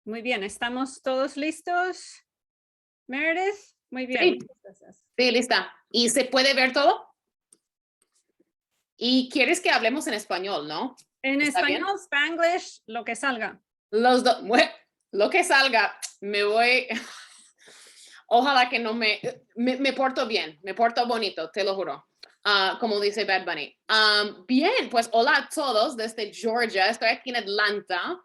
Muy bien, ¿estamos todos listos? Meredith, muy bien. Sí, sí, lista. ¿Y se puede ver todo? Y quieres que hablemos en español, ¿no? En ¿Está español, bien? Spanglish, lo que salga. Los dos, lo que salga, me voy. Ojalá que no me porto bien, me porto bonito, te lo juro. Como dice Bad Bunny. Bien, pues hola a todos desde Georgia. Estoy aquí en Atlanta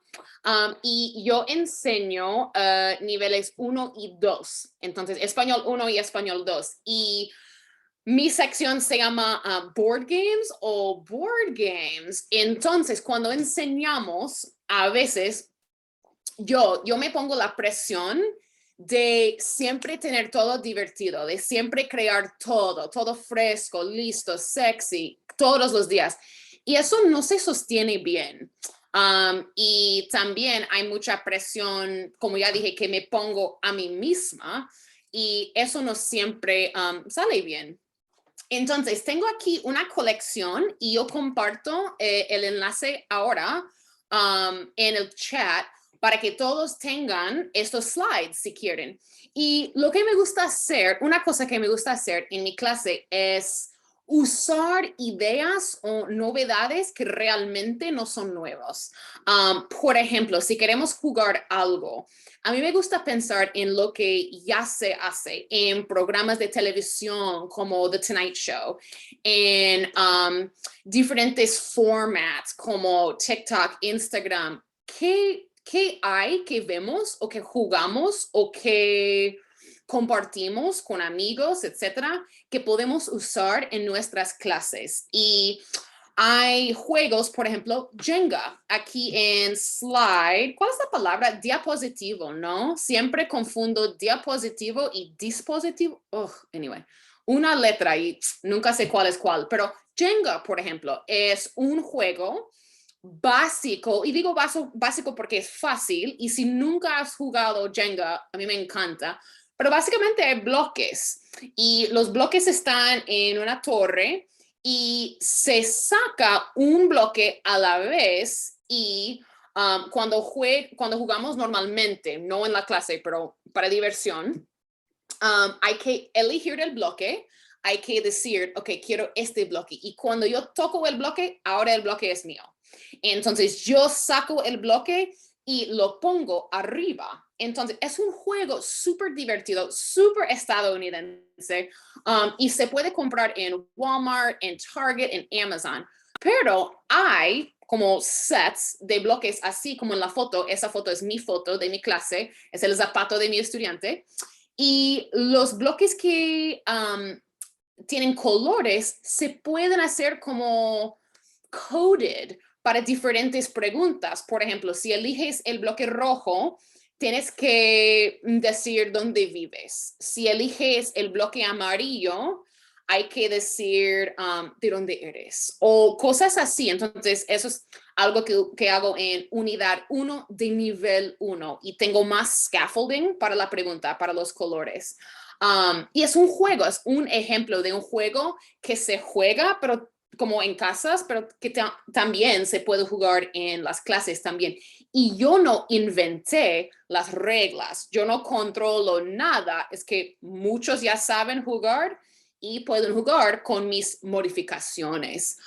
y yo enseño niveles 1 y 2. Entonces, español 1 y español 2. Y mi sección se llama Board Games o Board Games. Entonces, cuando enseñamos, a veces yo me pongo la presión de siempre tener todo divertido, de siempre crear todo fresco, listo, sexy, todos los días. Y eso no se sostiene bien. Y también hay mucha presión, como ya dije, que me pongo a mí misma y eso no siempre sale bien. Entonces, tengo aquí una colección y yo comparto el enlace ahora en el chat para que todos tengan estos slides si quieren. Y lo que me gusta hacer, una cosa que me gusta hacer en mi clase es usar ideas o novedades que realmente no son nuevos. Por ejemplo, si queremos jugar algo, a mí me gusta pensar en lo que ya se hace en programas de televisión como The Tonight Show, en diferentes formats como TikTok, Instagram. ¿Qué hay que vemos o que jugamos o que compartimos con amigos, etcétera, que podemos usar en nuestras clases? Y hay juegos, por ejemplo, Jenga, aquí en slide. ¿Cuál es la palabra? Diapositivo, ¿no? Siempre confundo diapositivo y dispositivo. Anyway, una letra y nunca sé cuál es cuál, pero Jenga, por ejemplo, es un juego básico, y digo básico porque es fácil, y si nunca has jugado Jenga, a mí me encanta, pero básicamente hay bloques, y los bloques están en una torre, y se saca un bloque a la vez, y cuando jugamos normalmente, no en la clase, pero para diversión, hay que elegir el bloque, hay que decir, ok, quiero este bloque. Y cuando yo toco el bloque, ahora el bloque es mío. Entonces yo saco el bloque y lo pongo arriba. Entonces es un juego súper divertido, súper estadounidense y se puede comprar en Walmart, en Target, en Amazon. Pero hay como sets de bloques así como en la foto. Esa foto es mi foto de mi clase, es el zapato de mi estudiante. Y los bloques que tienen colores se pueden hacer como coded para diferentes preguntas. Por ejemplo, si eliges el bloque rojo, tienes que decir dónde vives. Si eliges el bloque amarillo, hay que decir de dónde eres o cosas así. Entonces, eso es algo que hago en unidad 1 de nivel 1 y tengo más scaffolding para la pregunta, para los colores. Y es un juego, es un ejemplo de un juego que se juega, pero como en casas, pero que también se puede jugar en las clases también. Y yo no inventé las reglas, yo no controlo nada, es que muchos ya saben jugar y pueden jugar con mis modificaciones.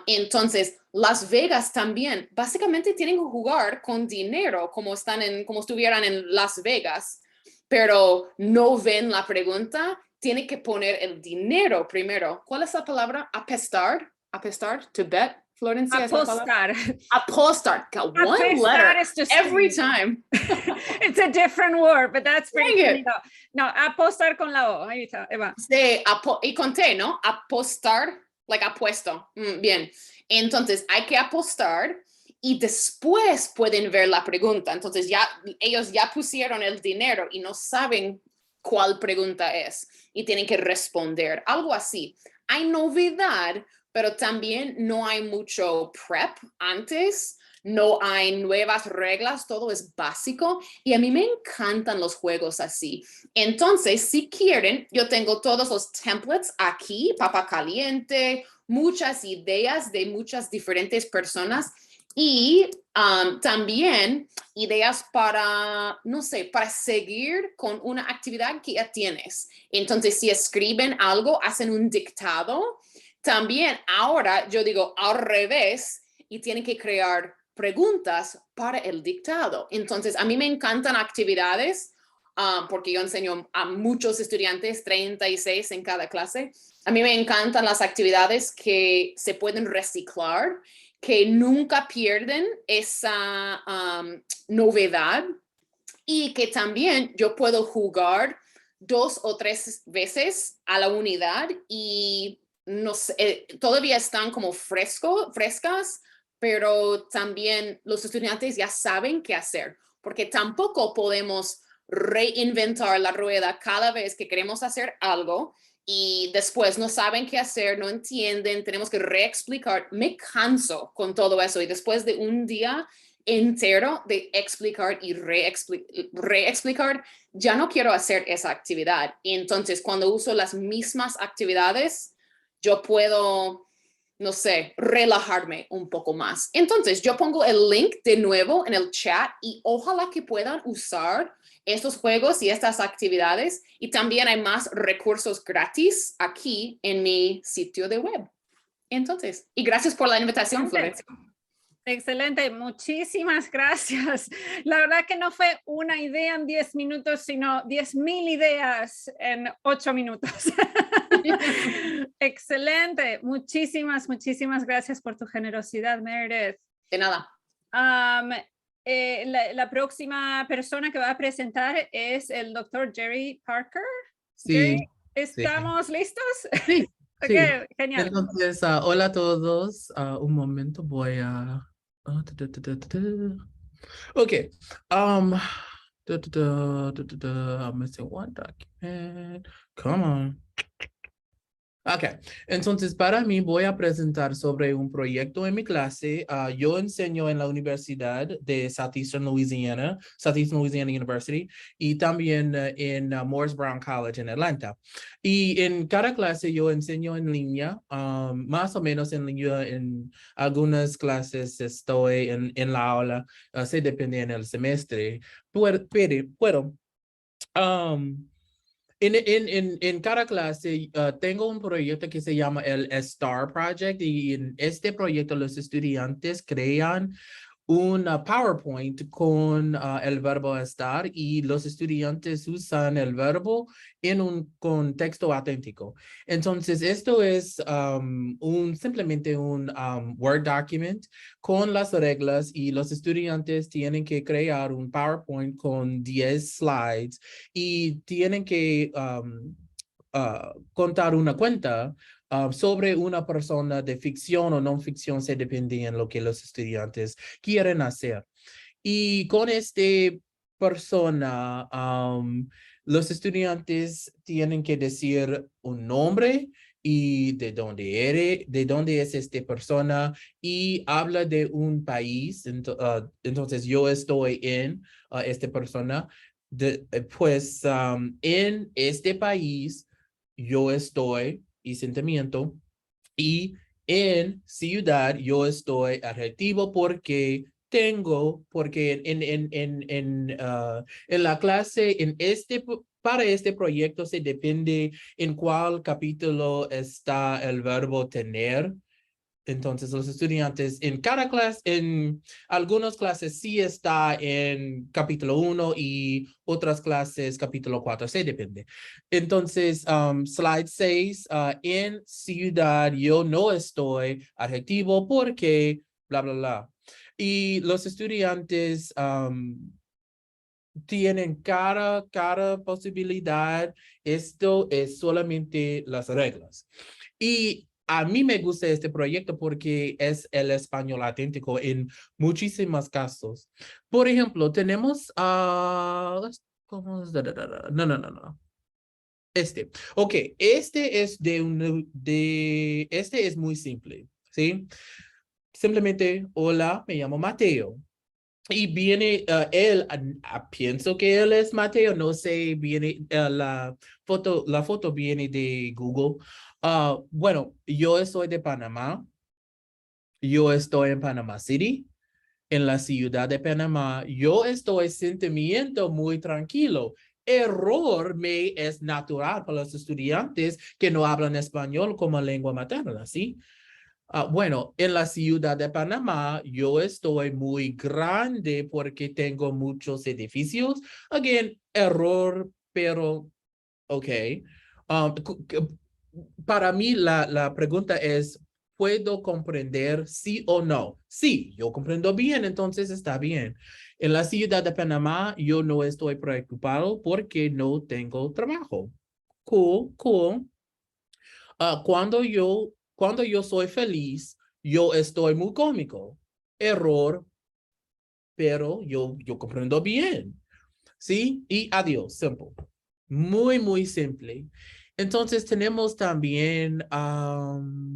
Entonces, Las Vegas también, básicamente tienen que jugar con dinero, como estuvieran en Las Vegas, pero no ven la pregunta, tiene que poner el dinero primero. ¿Cuál es la palabra? Apestar, to bet. Florencia, ¿es la palabra? Apostar. Apostar. Got one Apestar letter is just every time. It's a different word, but that's pretty Dang funny it. though. No, apostar con la O. Ahí está, Eva. Sí, y conté, ¿no? Apostar, like apuesto. Bien. Entonces, hay que apostar y después pueden ver la pregunta. Entonces, ellos ya pusieron el dinero y no saben cuál pregunta es y tienen que responder. Algo así. Hay novedad, pero también no hay mucho prep antes. No hay nuevas reglas, todo es básico y a mí me encantan los juegos así. Entonces, si quieren, yo tengo todos los templates aquí, papa caliente, muchas ideas de muchas diferentes personas Y también ideas para, no sé, para seguir con una actividad que ya tienes. Entonces, si escriben algo, hacen un dictado. También ahora yo digo al revés y tienen que crear preguntas para el dictado. Entonces, a mí me encantan actividades porque yo enseño a muchos estudiantes, 36 en cada clase. A mí me encantan las actividades que se pueden reciclar, que nunca pierden esa novedad y que también yo puedo jugar 2 o 3 veces a la unidad y no sé, todavía están como frescas, pero también los estudiantes ya saben qué hacer, porque tampoco podemos reinventar la rueda cada vez que queremos hacer algo y después no saben qué hacer, no entienden, tenemos que reexplicar. Me canso con todo eso y después de un día entero de explicar y reexplicar, ya no quiero hacer esa actividad. Y entonces, cuando uso las mismas actividades, yo puedo, no sé, relajarme un poco más. Entonces, yo pongo el link de nuevo en el chat y ojalá que puedan usar estos juegos y estas actividades. Y también hay más recursos gratis aquí en mi sitio de web. Entonces, y gracias por la invitación, Florencia. Excelente, muchísimas gracias. La verdad que no fue una idea en 10 minutos, sino 10,000 ideas en 8 minutos. Excelente, muchísimas gracias por tu generosidad, Meredith. De nada. La próxima persona que va a presentar es el doctor Jerry Parker. Sí, Jerry, ¿estamos listos? sí, Ok, sí. genial. Entonces, hola a todos. Un momento, voy a... Ok. Um, I'm missing one document. Come on. Ok, entonces para mí voy a presentar sobre un proyecto en mi clase. Yo enseño en la Universidad de Southeastern Louisiana University, y también en Morris Brown College en Atlanta. Y en cada clase yo enseño en línea, más o menos en línea. En algunas clases estoy en la aula, se depende en el semestre. Pero en cada clase tengo un proyecto que se llama el STAR Project, y en este proyecto los estudiantes crean una PowerPoint con el verbo estar, y los estudiantes usan el verbo en un contexto auténtico. Entonces, esto es simplemente un Word document con las reglas, y los estudiantes tienen que crear un PowerPoint con 10 slides y tienen que contar una cuenta sobre una persona de ficción o no ficción, se depende en lo que los estudiantes quieren hacer. Y con este persona, los estudiantes tienen que decir un nombre y de dónde es esta persona, y habla de un país. Entonces yo estoy en esta persona. Pues en este país yo estoy y sentimiento, y en ciudad yo estoy adjetivo porque en la clase, para este proyecto se depende en cuál capítulo está el verbo tener. Entonces, los estudiantes en cada clase, en algunas clases sí está en capítulo 1 y otras clases capítulo 4, se depende. Entonces, slide 6, en ciudad yo no estoy adjetivo porque bla, bla, bla. Y los estudiantes tienen cada posibilidad. Esto es solamente las reglas. Y a mí me gusta este proyecto porque es el español auténtico en muchísimos casos. Por ejemplo, tenemos ¿cómo es? No. Ok, este es muy simple, ¿sí? Simplemente, hola, me llamo Mateo. Y viene él, pienso que él es Mateo, no sé, viene la foto viene de Google. Bueno, yo soy de Panamá, yo estoy en Panama City, En la ciudad de Panamá, yo estoy sentimiento muy tranquilo. Error me es natural para los estudiantes que no hablan español como lengua materna, ¿sí? Bueno, en la ciudad de Panamá, yo estoy muy grande porque tengo muchos edificios. Again, error, pero ok. Para mí, la pregunta es, ¿puedo comprender sí o no? Sí, yo comprendo bien, entonces está bien. En la ciudad de Panamá, yo no estoy preocupado porque no tengo trabajo. Cool, cool. Cuando yo soy feliz, yo estoy muy cómico. Error, pero yo comprendo bien. ¿Sí? Y adiós, simple. Muy, muy simple. Entonces tenemos también,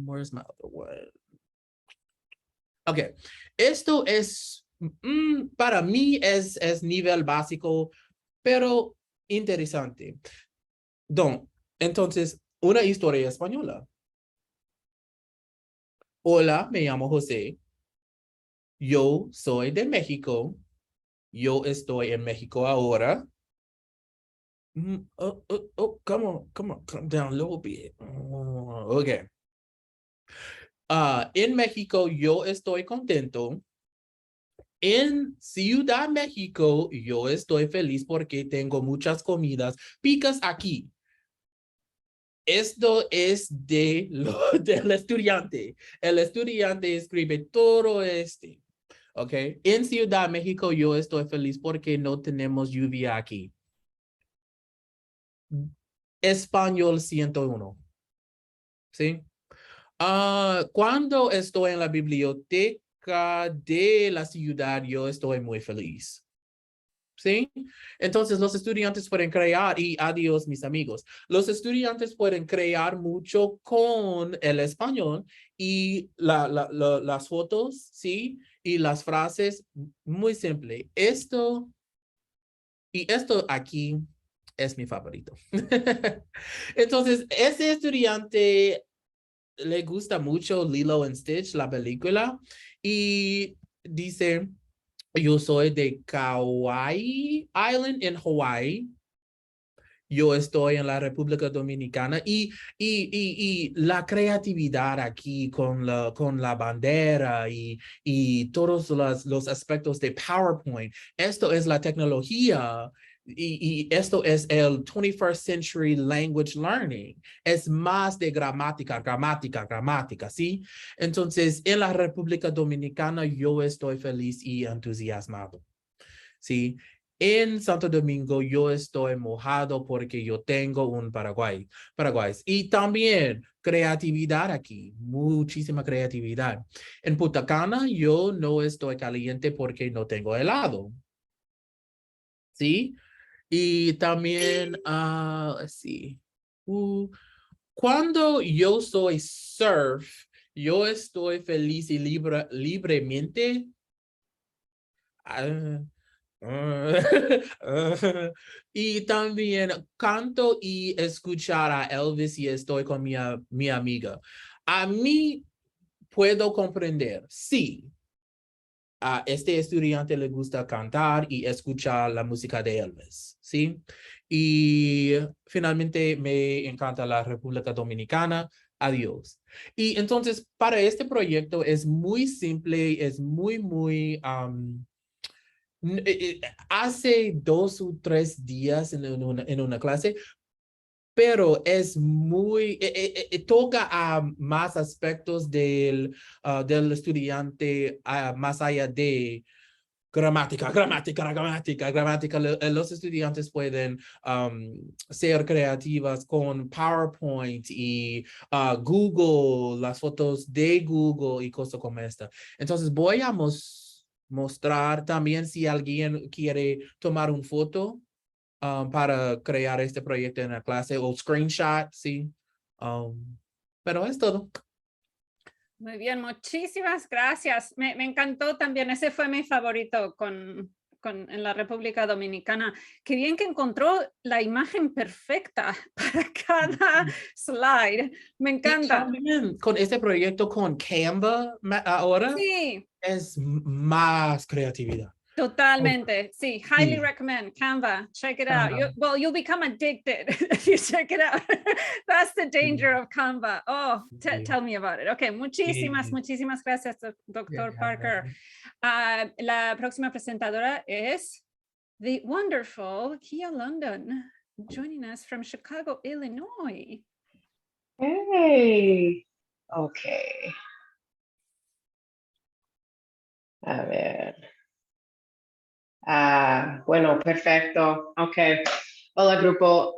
where's my other one? Ok, esto es, para mí es nivel básico, pero interesante. Don, entonces, una historia española. Hola, me llamo José. Yo soy de México. Yo estoy en México ahora. Come down a little bit. Okay. En México yo estoy contento. En Ciudad México yo estoy feliz porque tengo muchas comidas picas aquí. Esto es del estudiante. El estudiante escribe todo este. ¿Ok? En Ciudad México yo estoy feliz porque no tenemos lluvia aquí. Español 101. ¿Sí? Cuando estoy en la biblioteca de la ciudad, yo estoy muy feliz. ¿Sí? Entonces los estudiantes pueden crear, y adiós mis amigos, los estudiantes pueden crear mucho con el español y las fotos, ¿sí? Y las frases, muy simple. Esto aquí es mi favorito. Entonces, ese estudiante le gusta mucho Lilo and Stitch, la película, y dice, yo soy de Kauai Island en Hawaii. Yo estoy en la República Dominicana y la creatividad aquí con la bandera y todos los aspectos de PowerPoint. Esto es la tecnología y esto es el 21st Century Language Learning. Es más de gramática, ¿sí? Entonces, en la República Dominicana yo estoy feliz y entusiasmado, ¿sí? En Santo Domingo yo estoy mojado porque yo tengo un Paraguay. Y también creatividad aquí, muchísima creatividad. En Punta Cana yo no estoy caliente porque no tengo helado. ¿Sí? Y también, sí. Cuando yo soy surf, yo estoy feliz y libremente. Ah, y también canto y escuchar a Elvis y estoy con mi amiga. A mí puedo comprender, sí, a este estudiante le gusta cantar y escuchar la música de Elvis, ¿sí? Y finalmente me encanta la República Dominicana. Adiós. Y entonces, para este proyecto es muy simple, es muy hace 2 o 3 días en una clase, pero es muy, toca a más aspectos del estudiante, más allá de gramática. Los estudiantes pueden ser creativas con PowerPoint y Google, las fotos de Google y cosas como esta. Entonces voy a mostrar también si alguien quiere tomar una foto para crear este proyecto en la clase o screenshot, sí. Pero es todo. Muy bien, muchísimas gracias. Me encantó también, ese fue mi favorito con en la República Dominicana. Qué bien que encontró la imagen perfecta para cada slide. Me Y encanta. también con este proyecto con Canva ahora Sí, es más creatividad. totalmente. Sí, highly Sí. recommend Canva. Check it out. Ajá. Well, you'll become addicted if you check it out. That's the danger of Canva. Oh, Sí. tell me about it. Okay, muchísimas, Sí. muchísimas gracias, Dr. Yeah. Parker. La próxima presentadora es the wonderful Kia London, joining us from Chicago, Illinois. Hey, okay. A ver. Bueno, perfecto. Okay. Hola, grupo.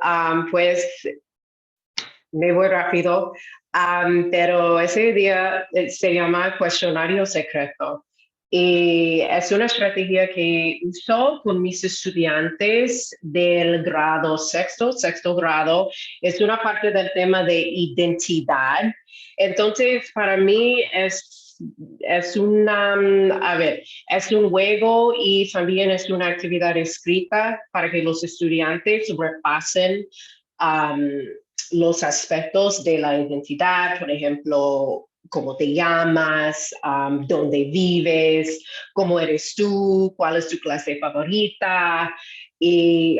Pues me voy rápido, pero ese día se llama cuestionario secreto. Y es una estrategia que uso con mis estudiantes del grado sexto grado. Es una parte del tema de identidad. Entonces, para mí es es un juego y también es una actividad escrita para que los estudiantes repasen los aspectos de la identidad, por ejemplo, cómo te llamas, dónde vives, cómo eres tú, cuál es tu clase favorita y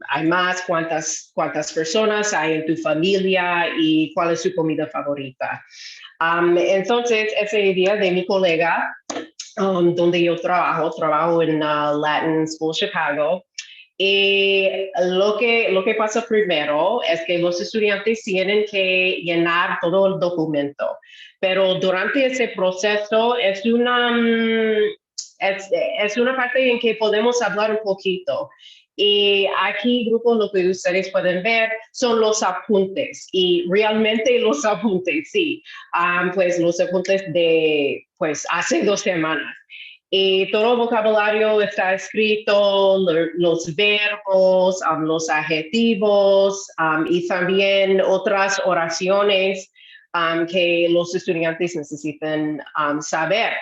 además cuántas personas hay en tu familia y cuál es su comida favorita. Entonces, ese día de mi colega, donde yo trabajo en Latin School Chicago. Y lo que pasa primero es que los estudiantes tienen que llenar todo el documento, pero durante ese proceso es una parte en que podemos hablar un poquito. Y aquí, grupos, lo que ustedes pueden ver son los apuntes y realmente los apuntes, sí, pues los apuntes de, pues, hace 2 semanas. Y todo el vocabulario está escrito, los verbos, los adjetivos y también otras oraciones que los estudiantes necesitan saber.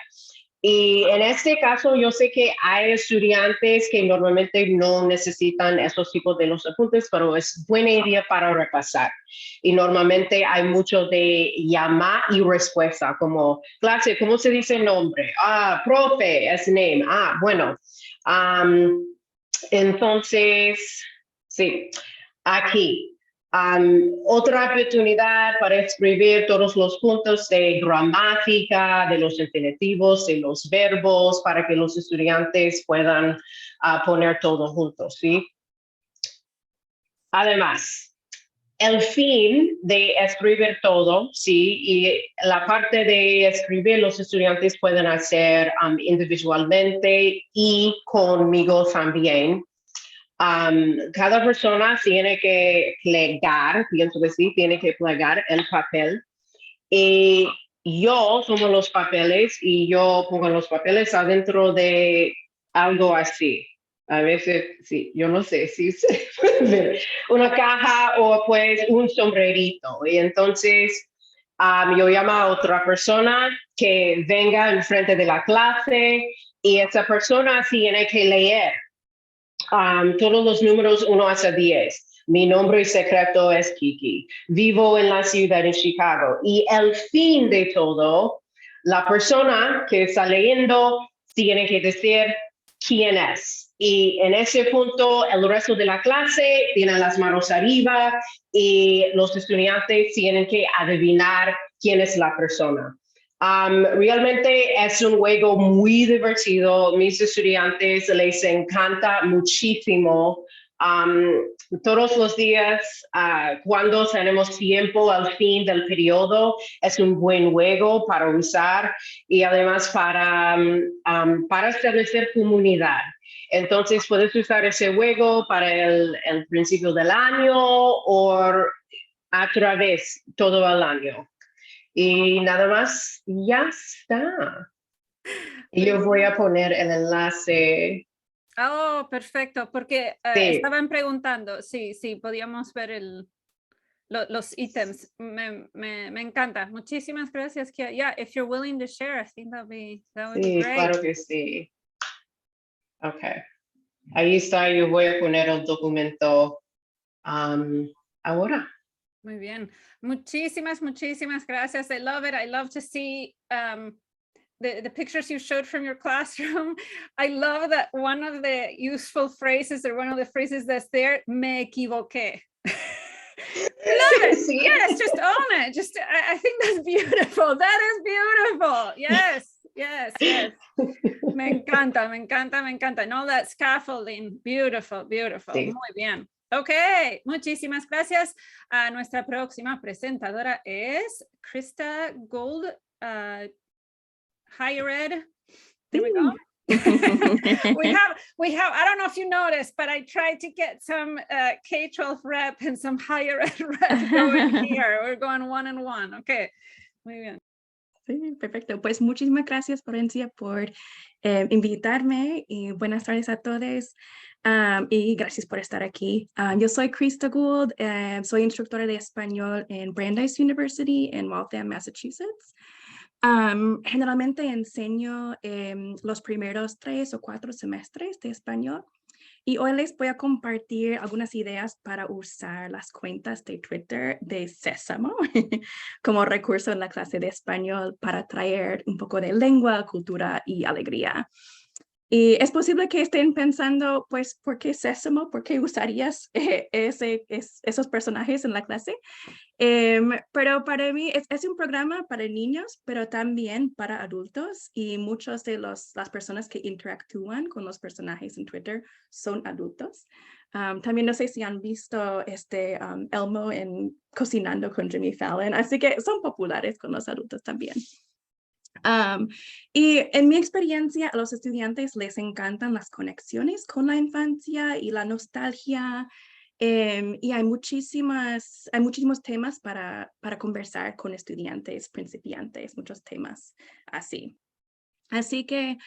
Y en este caso, yo sé que hay estudiantes que normalmente no necesitan esos tipos de los apuntes, pero es buena idea para repasar. Y normalmente hay mucho de llamar y respuesta, como clase, ¿cómo se dice nombre? Profe, es name. Bueno. Entonces, sí, aquí. Otra oportunidad para escribir todos los puntos de gramática, de los infinitivos, de los verbos, para que los estudiantes puedan poner todo juntos, ¿sí? Además, el fin de escribir todo, sí, y la parte de escribir los estudiantes pueden hacer individualmente y conmigo también. Cada persona tiene que plegar, pienso que sí, tiene que plegar el papel. Y yo sumo los papeles y yo pongo los papeles adentro de algo así. A veces, sí, yo no sé si una caja o pues un sombrerito. Y entonces yo llamo a otra persona que venga enfrente de la clase y esa persona tiene que leer todos los números 1 hasta 10. Mi nombre secreto es Kiki. Vivo en la ciudad de Chicago. Y el fin de todo, la persona que está leyendo tiene que decir quién es. Y en ese punto, el resto de la clase tiene las manos arriba y los estudiantes tienen que adivinar quién es la persona. Realmente es un juego muy divertido. Mis estudiantes les encanta muchísimo. Todos los días, cuando tenemos tiempo al fin del periodo, es un buen juego para usar y además para establecer comunidad. Entonces, puedes usar ese juego para el principio del año o a través todo el año. Y nada más, ya está. Y yo voy a poner el enlace. Oh, perfecto, porque Sí. estaban preguntando, sí, podíamos ver los ítems. Me encanta. Muchísimas gracias. Yeah, if you're willing to share, I think that would be Sí, great. claro que sí. Ok. Ahí está, yo voy a poner el documento ahora. Muy bien. Muchísimas gracias. I love it. I love to see the pictures you showed from your classroom. I love that one of the useful phrases or one of the phrases that's there, me equivoqué. Love it. Sí. Yes, just own it. Just I think that's beautiful. That is beautiful. Yes. Me encanta. And all that scaffolding. Beautiful. Sí. Muy bien. Ok, muchísimas gracias. Nuestra próxima presentadora es Krista Gold, Higher Ed. There we go. we have, I don't know if you noticed, but I tried to get some K-12 rep and some higher ed rep going here. We're going one and one. Okay, muy bien. Sí, perfecto. Pues muchísimas gracias, Florencia, por invitarme y buenas tardes a todos. Y gracias por estar aquí. Yo soy Krista Gould, soy instructora de español en Brandeis University en Waltham, Massachusetts. Generalmente enseño los primeros 3 o 4 semestres de español y hoy les voy a compartir algunas ideas para usar las cuentas de Twitter de Sésamo como recurso en la clase de español para traer un poco de lengua, cultura y alegría. Y es posible que estén pensando, pues, ¿por qué Sésamo? ¿Por qué usarías esos personajes en la clase? Pero para mí es un programa para niños, pero también para adultos y muchos de las personas que interactúan con los personajes en Twitter son adultos. También no sé si han visto Elmo en Cocinando con Jimmy Fallon, así que son populares con los adultos también. Y en mi experiencia, a los estudiantes les encantan las conexiones con la infancia y la nostalgia. Y hay muchísimos temas para conversar con estudiantes principiantes, muchos temas así. Así que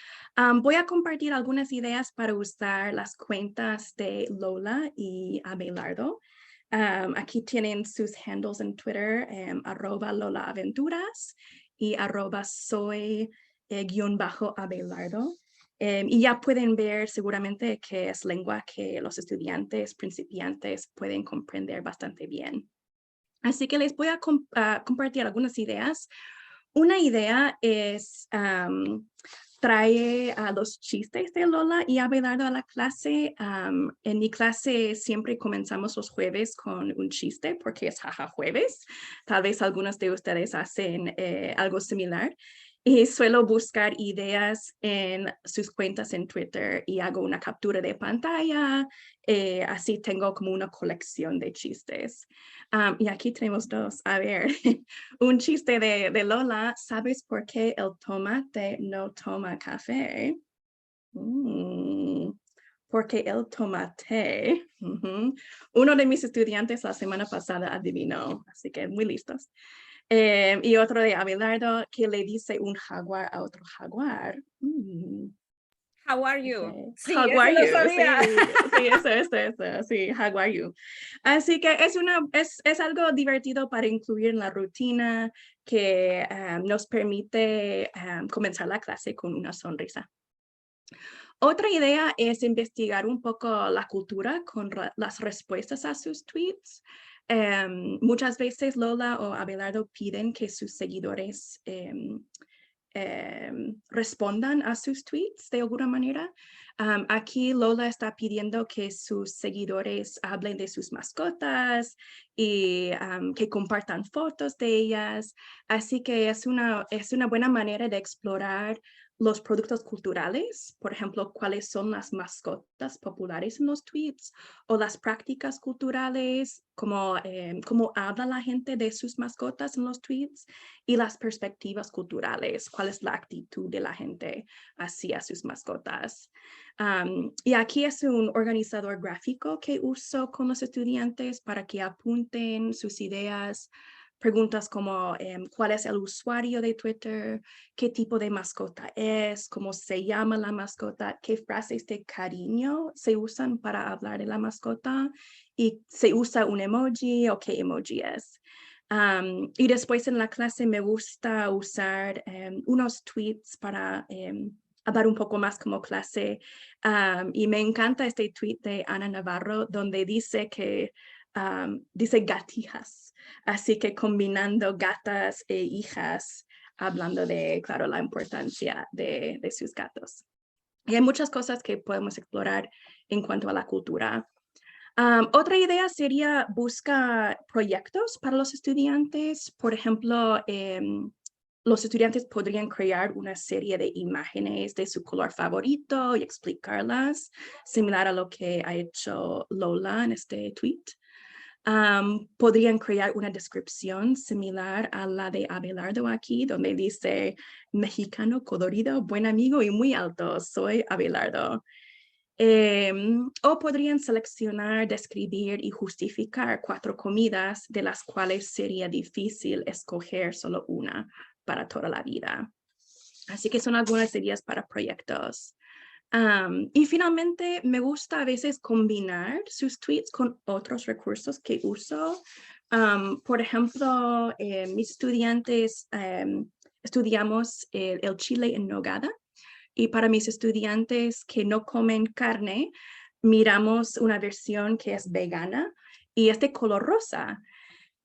voy a compartir algunas ideas para usar las cuentas de Lola y Abelardo. Aquí tienen sus handles en Twitter, @LolaAventuras y @soy_Abelardo. Y ya pueden ver seguramente que es lengua que los estudiantes principiantes pueden comprender bastante bien. Así que les voy a compartir algunas ideas. Una idea es trae a los chistes de Lola y Abelardo a la clase. En mi clase siempre comenzamos los jueves con un chiste porque es jaja jueves. Tal vez algunos de ustedes hacen algo similar. Y suelo buscar ideas en sus cuentas en Twitter y hago una captura de pantalla. Así tengo como una colección de chistes. Y aquí tenemos dos. A ver, un chiste de Lola. ¿Sabes por qué el tomate no toma café? Porque el tomate. Uno de mis estudiantes la semana pasada adivinó, así que muy listos. Y otro de Abelardo que le dice un jaguar a otro jaguar. How are you? Okay. Sí, How are you? sabía. Sí, eso, sí, how are you? Así que es algo divertido para incluir en la rutina que nos permite comenzar la clase con una sonrisa. Otra idea es investigar un poco la cultura con las respuestas a sus tweets. Muchas veces Lola o Abelardo piden que sus seguidores respondan a sus tweets de alguna manera. Aquí Lola está pidiendo que sus seguidores hablen de sus mascotas y que compartan fotos de ellas. Así que es una buena manera de explorar los productos culturales, por ejemplo, cuáles son las mascotas populares en los tweets o las prácticas culturales, cómo habla la gente de sus mascotas en los tweets y las perspectivas culturales, cuál es la actitud de la gente hacia sus mascotas. Y aquí es un organizador gráfico que uso con los estudiantes para que apunten sus ideas. Preguntas como cuál es el usuario de Twitter, qué tipo de mascota es, cómo se llama la mascota, qué frases de cariño se usan para hablar de la mascota y se usa un emoji o qué emoji es. Y después en la clase me gusta usar unos tweets para hablar un poco más como clase. Y me encanta este tweet de Ana Navarro donde dice que dice gatijas, así que combinando gatas e hijas, hablando de, claro, la importancia de sus gatos. Y hay muchas cosas que podemos explorar en cuanto a la cultura. Otra idea sería buscar proyectos para los estudiantes. Por ejemplo, los estudiantes podrían crear una serie de imágenes de su color favorito y explicarlas, similar a lo que ha hecho Lola en este tweet. Podrían crear una descripción similar a la de Abelardo aquí, donde dice, mexicano colorido, buen amigo y muy alto, soy Abelardo. O podrían seleccionar, describir y justificar 4 comidas de las cuales sería difícil escoger solo una para toda la vida. Así que son algunas ideas para proyectos. Y finalmente, me gusta a veces combinar sus tweets con otros recursos que uso. Por ejemplo, mis estudiantes estudiamos el chile en nogada. Y para mis estudiantes que no comen carne, miramos una versión que es vegana y es de color rosa.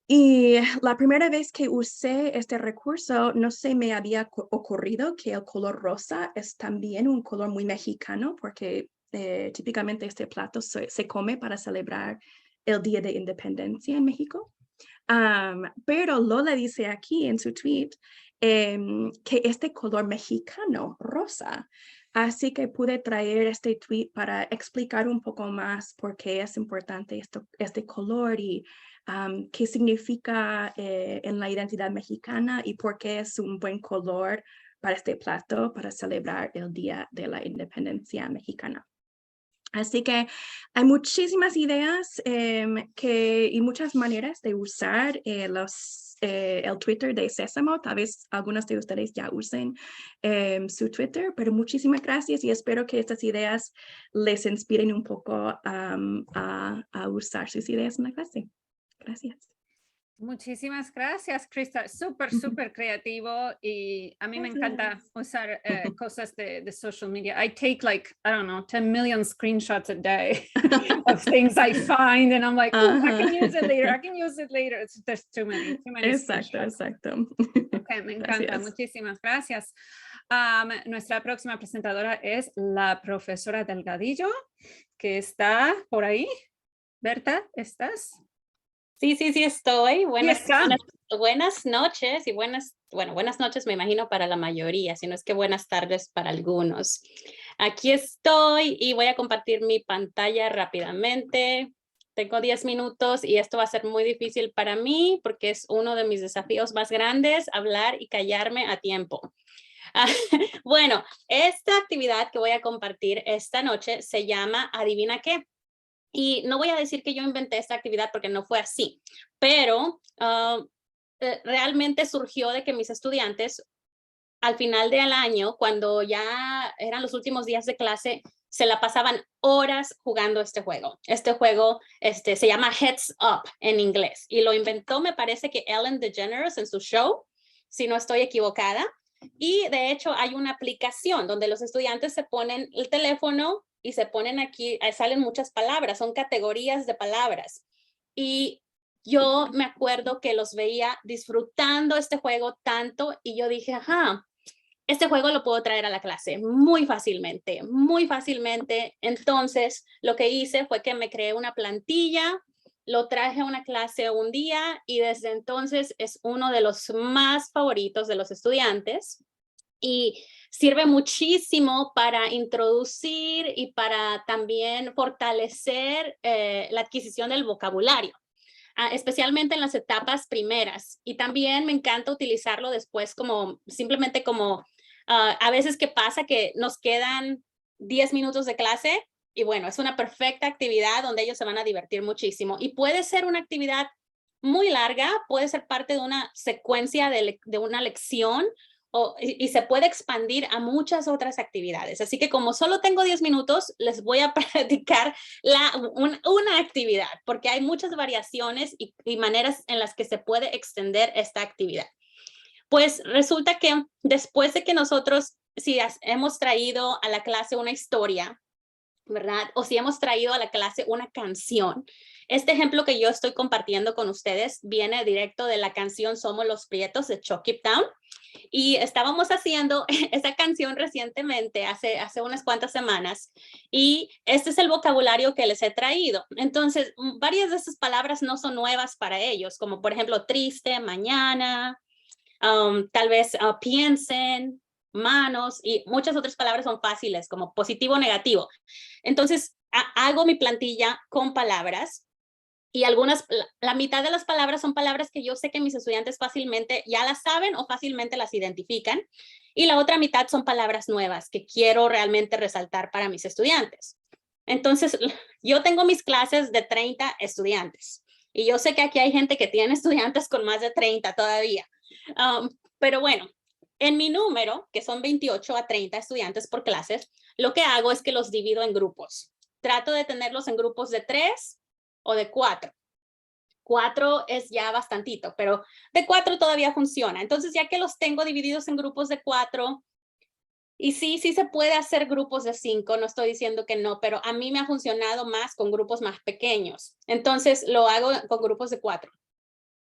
Y la primera vez que usé este recurso, no se me había ocurrido que el color rosa es también un color muy mexicano, porque típicamente este plato se come para celebrar el Día de Independencia en México. Pero Lola dice aquí en su tweet que este color mexicano, rosa, así que pude traer este tweet para explicar un poco más por qué es importante este color y qué significa en la identidad mexicana y por qué es un buen color para este plato para celebrar el Día de la Independencia Mexicana. Así que hay muchísimas ideas y muchas maneras de usar el Twitter de Sésamo. Tal vez algunos de ustedes ya usen su Twitter, pero muchísimas gracias y espero que estas ideas les inspiren un poco a usar sus ideas en la clase. Gracias. Muchísimas gracias, Krista. Súper creativo y a mí me encanta usar cosas de social media. I take like, I don't know, 10 million screenshots a day of things I find and I'm like, oh, I can use it later. I can use it later. There's too many Exacto. Okay, me encanta. Gracias. Muchísimas gracias. Nuestra próxima presentadora es la profesora Delgadillo, que está por ahí. Berta, ¿estás? Sí, estoy. Buenas noches y buenas noches me imagino para la mayoría, si no es que buenas tardes para algunos. Aquí estoy y voy a compartir mi pantalla rápidamente. Tengo 10 minutos y esto va a ser muy difícil para mí porque es uno de mis desafíos más grandes, hablar y callarme a tiempo. Bueno, esta actividad que voy a compartir esta noche se llama ¿Adivina qué? Y no voy a decir que yo inventé esta actividad porque no fue así, pero realmente surgió de que mis estudiantes al final del año, cuando ya eran los últimos días de clase, se la pasaban horas jugando este juego. Este juego se llama Heads Up en inglés y lo inventó, me parece que Ellen DeGeneres en su show, si no estoy equivocada. Y de hecho hay una aplicación donde los estudiantes se ponen el teléfono y se ponen aquí, salen muchas palabras, son categorías de palabras. Y yo me acuerdo que los veía disfrutando este juego tanto y yo dije, ajá, este juego lo puedo traer a la clase muy fácilmente. Entonces, lo que hice fue que me creé una plantilla, lo traje a una clase un día y desde entonces es uno de los más favoritos de los estudiantes. Y sirve muchísimo para introducir y para también fortalecer la adquisición del vocabulario, especialmente en las etapas primeras. Y también me encanta utilizarlo después simplemente como a veces que pasa que nos quedan 10 minutos de clase y bueno, es una perfecta actividad donde ellos se van a divertir muchísimo. Y puede ser una actividad muy larga, puede ser parte de una secuencia de una lección, y se puede expandir a muchas otras actividades. Así que como solo tengo 10 minutos, les voy a practicar una actividad, porque hay muchas variaciones y maneras en las que se puede extender esta actividad. Pues resulta que después de que nosotros hemos traído a la clase una historia, ¿verdad? O si hemos traído a la clase una canción. Este ejemplo que yo estoy compartiendo con ustedes viene directo de la canción Somos los Prietos de Chuck It Down. Y estábamos haciendo esa canción recientemente, hace unas cuantas semanas, y este es el vocabulario que les he traído. Entonces, varias de esas palabras no son nuevas para ellos, como por ejemplo triste, mañana, tal vez piensen, manos, y muchas otras palabras son fáciles, como positivo, negativo. Entonces, hago mi plantilla con palabras. Y algunas, la mitad de las palabras son palabras que yo sé que mis estudiantes fácilmente ya las saben o fácilmente las identifican. Y la otra mitad son palabras nuevas que quiero realmente resaltar para mis estudiantes. Entonces, yo tengo mis clases de 30 estudiantes. Y yo sé que aquí hay gente que tiene estudiantes con más de 30 todavía. Pero bueno, en mi número, que son 28 a 30 estudiantes por clases, lo que hago es que los divido en grupos. Trato de tenerlos en grupos de 3 o de 4. 4 es ya bastantito, pero de 4 todavía funciona. Entonces, ya que los tengo divididos en grupos de 4, y sí se puede hacer grupos de 5, no estoy diciendo que no, pero a mí me ha funcionado más con grupos más pequeños. Entonces, lo hago con grupos de 4.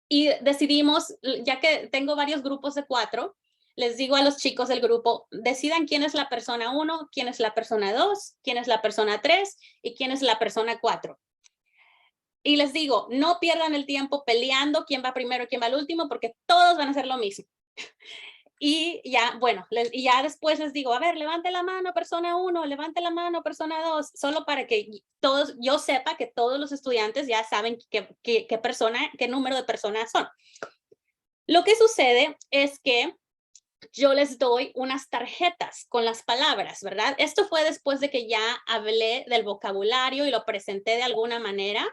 Y decidimos, ya que tengo varios grupos de 4, les digo a los chicos del grupo, decidan quién es la persona 1, quién es la persona 2, quién es la persona 3 y quién es la persona 4. Y les digo, no pierdan el tiempo peleando quién va primero y quién va al último, porque todos van a hacer lo mismo. Y ya, bueno, y ya después les digo, a ver, levante la mano persona 1, levante la mano persona 2, solo para que todos, yo sepa que todos los estudiantes ya saben qué número de personas son. Lo que sucede es que yo les doy unas tarjetas con las palabras, ¿verdad? Esto fue después de que ya hablé del vocabulario y lo presenté de alguna manera.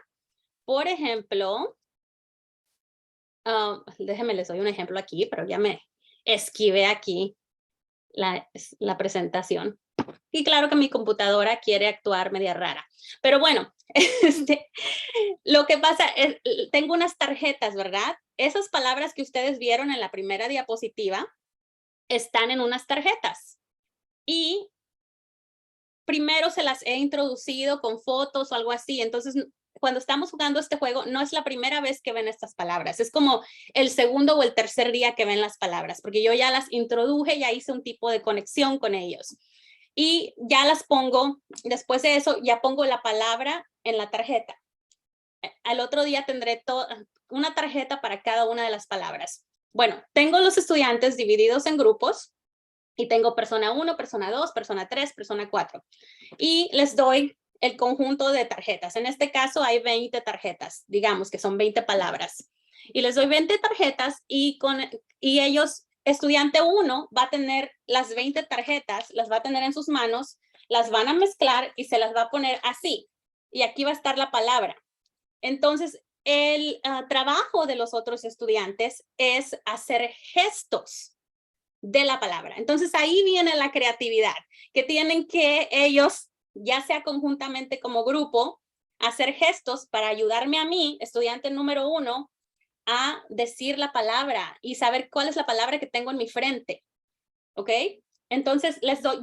Por ejemplo, déjenme les doy un ejemplo aquí, pero ya me esquivé aquí la presentación. Y claro que mi computadora quiere actuar media rara. Pero bueno, lo que pasa es, tengo unas tarjetas, ¿verdad? Esas palabras que ustedes vieron en la primera diapositiva están en unas tarjetas. Y primero se las he introducido con fotos o algo así. Entonces, cuando estamos jugando este juego, no es la primera vez que ven estas palabras. Es como el segundo o el tercer día que ven las palabras, porque yo ya las introduje, ya hice un tipo de conexión con ellos. Y ya las pongo, después de eso, ya pongo la palabra en la tarjeta. Al otro día tendré una tarjeta para cada una de las palabras. Bueno, tengo los estudiantes divididos en grupos y tengo persona 1, persona 2, persona 3, persona 4. Y les doy el conjunto de tarjetas. En este caso hay 20 tarjetas, digamos que son 20 palabras. Y les doy 20 tarjetas y ellos, estudiante 1 va a tener las 20 tarjetas, las va a tener en sus manos, las van a mezclar y se las va a poner así. Y aquí va a estar la palabra. Entonces, el trabajo de los otros estudiantes es hacer gestos de la palabra. Entonces, ahí viene la creatividad, que tienen que ellos, ya sea conjuntamente como grupo, hacer gestos para ayudarme a mí, estudiante número 1, a decir la palabra y saber cuál es la palabra que tengo en mi frente. ¿Ok? Entonces,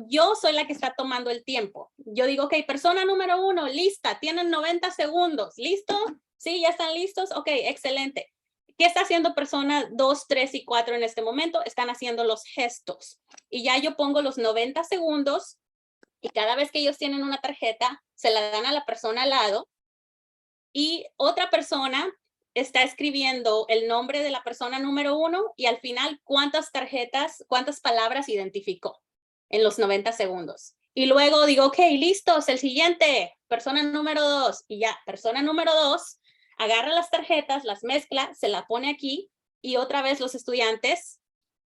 yo soy la que está tomando el tiempo. Yo digo, ok, persona número 1, lista, tienen 90 segundos. ¿Listo? Sí, ya están listos. Ok, excelente. ¿Qué está haciendo persona 2, 3 y 4 en este momento? Están haciendo los gestos. Y ya yo pongo los 90 segundos y cada vez que ellos tienen una tarjeta, se la dan a la persona al lado y otra persona está escribiendo el nombre de la persona número 1 y al final cuántas palabras identificó en los 90 segundos. Y luego digo, ok, listos, el siguiente, persona número 2. Y ya, persona número 2 agarra las tarjetas, las mezcla, se la pone aquí y otra vez los estudiantes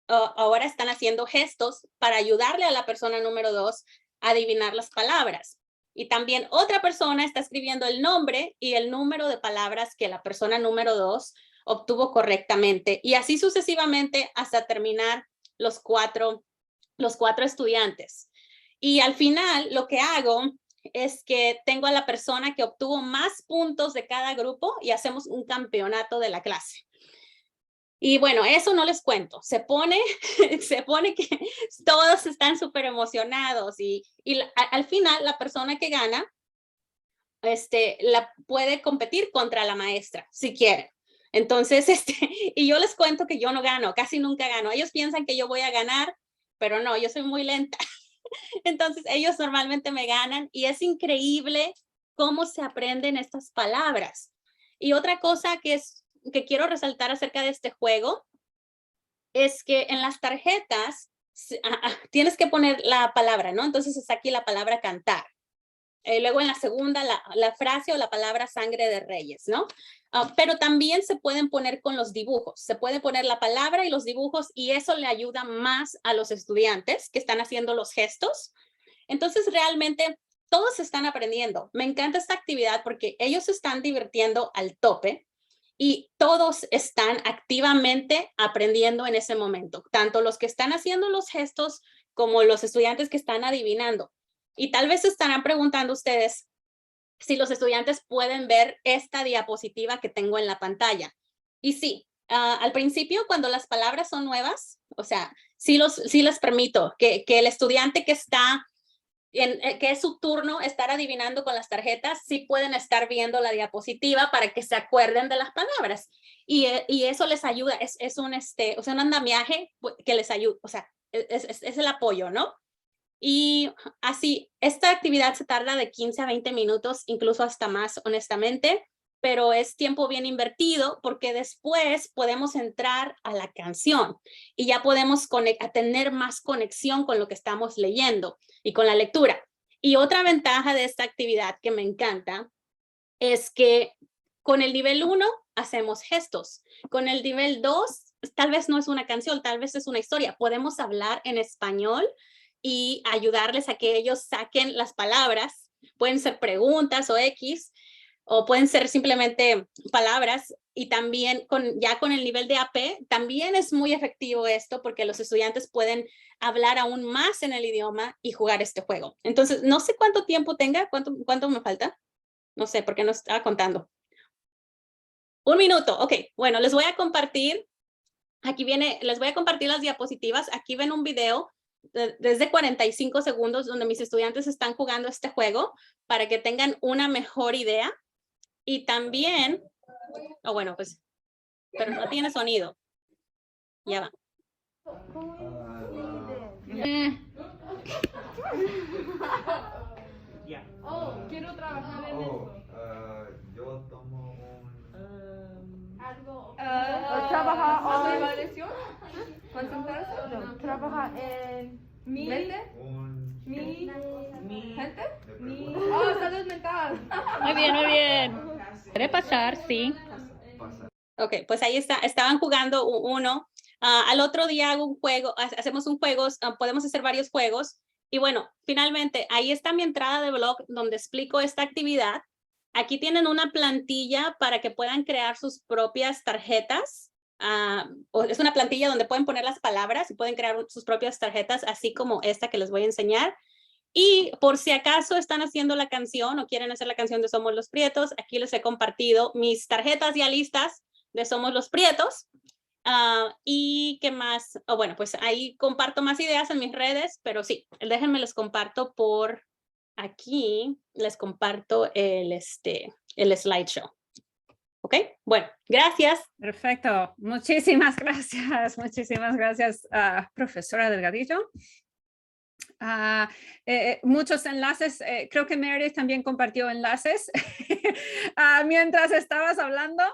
ahora están haciendo gestos para ayudarle a la persona número 2 a adivinar las palabras. Y también otra persona está escribiendo el nombre y el número de palabras que la persona número 2 obtuvo correctamente. Y así sucesivamente hasta terminar los cuatro estudiantes. Y al final lo que hago es que tengo a la persona que obtuvo más puntos de cada grupo y hacemos un campeonato de la clase. Y bueno, eso no les cuento. Se pone que todos están súper emocionados y al final la persona que gana la puede competir contra la maestra, si quiere. Entonces, y yo les cuento que yo no gano, casi nunca gano. Ellos piensan que yo voy a ganar, pero no, yo soy muy lenta. Entonces, ellos normalmente me ganan y es increíble cómo se aprenden estas palabras. Y otra cosa que quiero resaltar acerca de este juego es que en las tarjetas tienes que poner la palabra, ¿no? Entonces es aquí la palabra cantar. Luego en la segunda, la frase o la palabra sangre de reyes, ¿no? Pero también se pueden poner con los dibujos. Se puede poner la palabra y los dibujos y eso le ayuda más a los estudiantes que están haciendo los gestos. Entonces realmente todos están aprendiendo. Me encanta esta actividad porque ellos se están divirtiendo al tope y todos están activamente aprendiendo en ese momento, tanto los que están haciendo los gestos como los estudiantes que están adivinando. Y tal vez se estarán preguntando ustedes si los estudiantes pueden ver esta diapositiva que tengo en la pantalla. Y sí, al principio cuando las palabras son nuevas, o sea, sí les permito que el estudiante que está que es su turno estar adivinando con las tarjetas, sí pueden estar viendo la diapositiva para que se acuerden de las palabras. Y eso les ayuda, es un andamiaje que les ayuda, o sea, es el apoyo, ¿no? Y así, esta actividad se tarda de 15 a 20 minutos, incluso hasta más, honestamente, pero es tiempo bien invertido porque después podemos entrar a la canción y ya podemos tener más conexión con lo que estamos leyendo y con la lectura. Y otra ventaja de esta actividad que me encanta es que con el nivel 1 hacemos gestos, con el nivel 2 tal vez no es una canción, tal vez es una historia, podemos hablar en español y ayudarles a que ellos saquen las palabras, pueden ser preguntas o X, o pueden ser simplemente palabras, y también ya con el nivel de AP, también es muy efectivo esto porque los estudiantes pueden hablar aún más en el idioma y jugar este juego. Entonces, no sé cuánto tiempo tenga, cuánto me falta, no sé, porque no estaba contando. 1 minuto, ok, bueno, les voy a compartir, les voy a compartir las diapositivas, aquí ven un video desde 45 segundos donde mis estudiantes están jugando este juego para que tengan una mejor idea. Y también, bueno, pues, pero no tiene sonido. Ya va. Quiero trabajar en eso. Yo tomo algo. ¿Trabaja en evaluación? ¿Concentrarse? No. ¿Trabaja en mente? Mi gente? Salud mental. Muy bien, muy bien. Puede pasar, sí. Ok, pues ahí está. Estaban jugando uno. Al otro día hago un juego, hacemos un juego, podemos hacer varios juegos. Y bueno, finalmente, ahí está mi entrada de blog donde explico esta actividad. Aquí tienen una plantilla para que puedan crear sus propias tarjetas. Es una plantilla donde pueden poner las palabras y pueden crear sus propias tarjetas, así como esta que les voy a enseñar. Y por si acaso están haciendo la canción o quieren hacer la canción de Somos los Prietos, aquí les he compartido mis tarjetas ya listas de Somos los Prietos. Y qué más, bueno, pues ahí comparto más ideas en mis redes, pero sí, déjenme les comparto por aquí, les comparto el slideshow. ¿Ok? Bueno, gracias. Perfecto. Muchísimas gracias. Muchísimas gracias, profesora Delgadillo. Muchos enlaces, creo que Meredith también compartió enlaces mientras estabas hablando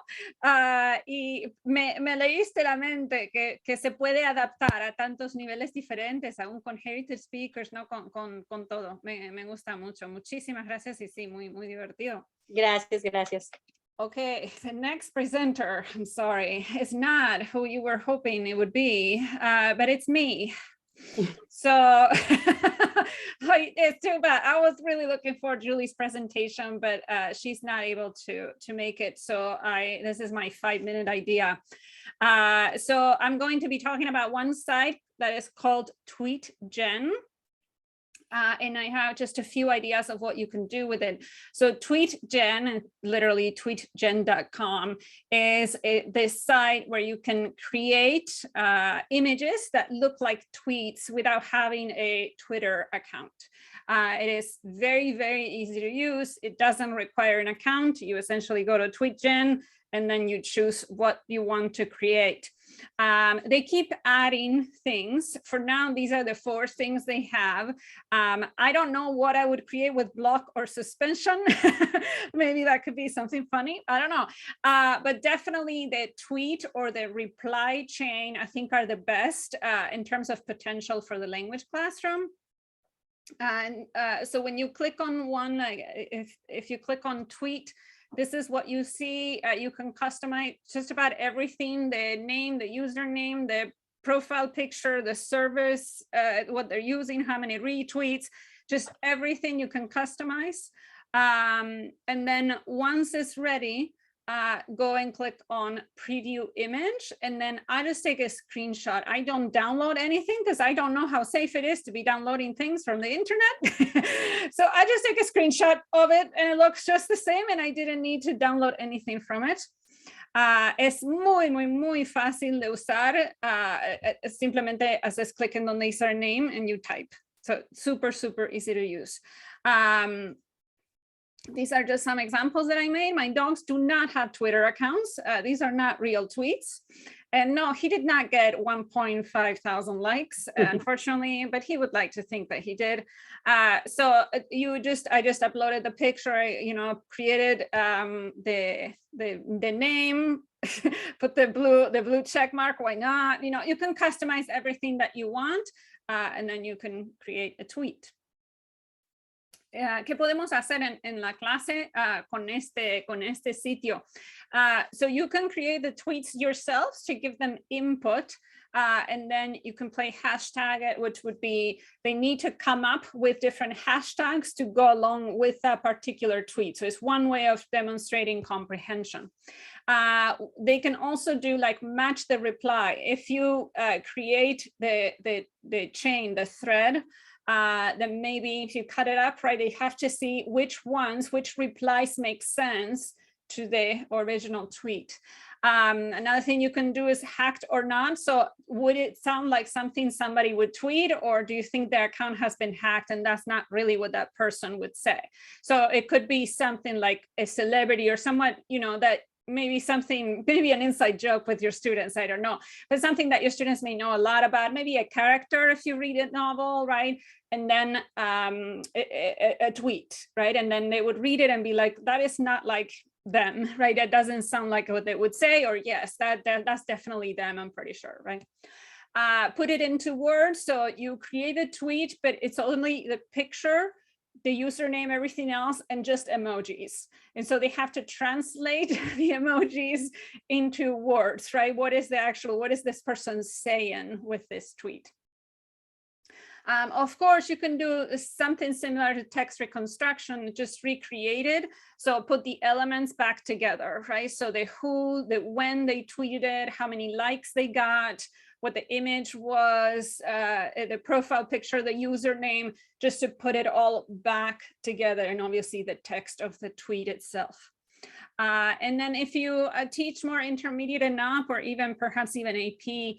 y me leíste la mente que se puede adaptar a tantos niveles diferentes, aún con heritage speakers, ¿no? Con todo. Me gusta mucho. Muchísimas gracias y sí, muy, muy divertido. Gracias, gracias. Okay, the next presenter, I'm sorry, is not who you were hoping it would be, but it's me. So it's too bad. I was really looking for Julie's presentation, but she's not able to make it. So this is my 5-minute idea. So I'm going to be talking about one site that is called TweetGen. And I have just a few ideas of what you can do with it. So TweetGen, literally tweetgen.com, is this site where you can create images that look like tweets without having a Twitter account. It is very, very easy to use. It doesn't require an account. You essentially go to TweetGen and then you choose what you want to create. They keep adding things. For now, these are the 4 things they have. I don't know what I would create with block or suspension. Maybe that could be something funny. I don't know. But definitely the tweet or the reply chain, I think, are the best in terms of potential for the language classroom. And so when you click on one, if you click on tweet, this is what you see. You can customize just about everything: the name, the username, the profile picture, the service, what they're using, how many retweets, just everything you can customize. And then once it's ready, go and click on preview image, and then I just take a screenshot. I don't download anything because I don't know how safe it is to be downloading things from the internet. So I just take a screenshot of it and it looks just the same, and I didn't need to download anything from it. Es muy, muy, muy fácil de usar. Simplemente haces clic en donde dice name and you type. So super, super easy to use. These are just some examples that I made. My dogs do not have Twitter accounts. These are not real tweets. And no, he did not get 1.5 thousand likes, unfortunately, but he would like to think that he did. So I just uploaded the picture, created the name, put the blue check mark. Why not? You can customize everything that you want, and then you can create a tweet. ¿Qué podemos hacer en la clase con este sitio? So you can create the tweets yourselves to give them input, and then you can play hashtag it, which would be they need to come up with different hashtags to go along with that particular tweet. So it's one way of demonstrating comprehension. They can also do like match the reply. If you create the chain, the thread, then maybe if you cut it up, right, they have to see which replies make sense to the original tweet. Another thing you can do is hacked or not. So would it sound like something somebody would tweet, or do you think their account has been hacked and that's not really what that person would say? So it could be something like a celebrity or someone, that maybe an inside joke with your students, I don't know, but something that your students may know a lot about, maybe a character if you read a novel, right? And then a tweet, right? And then they would read it and be like, that is not like them, right? That doesn't sound like what they would say, or yes, that's definitely them, I'm pretty sure, right? Put it into words. So you create a tweet, but it's only the picture, the username, everything else, and just emojis. And so they have to translate the emojis into words, right? What is this person saying with this tweet? Of course, you can do something similar to text reconstruction, just recreated. So put the elements back together, right? So the who, the when they tweeted it, how many likes they got, what the image was, the profile picture, the username, just to put it all back together, and obviously the text of the tweet itself. And then if you teach more intermediate and up, or perhaps even AP,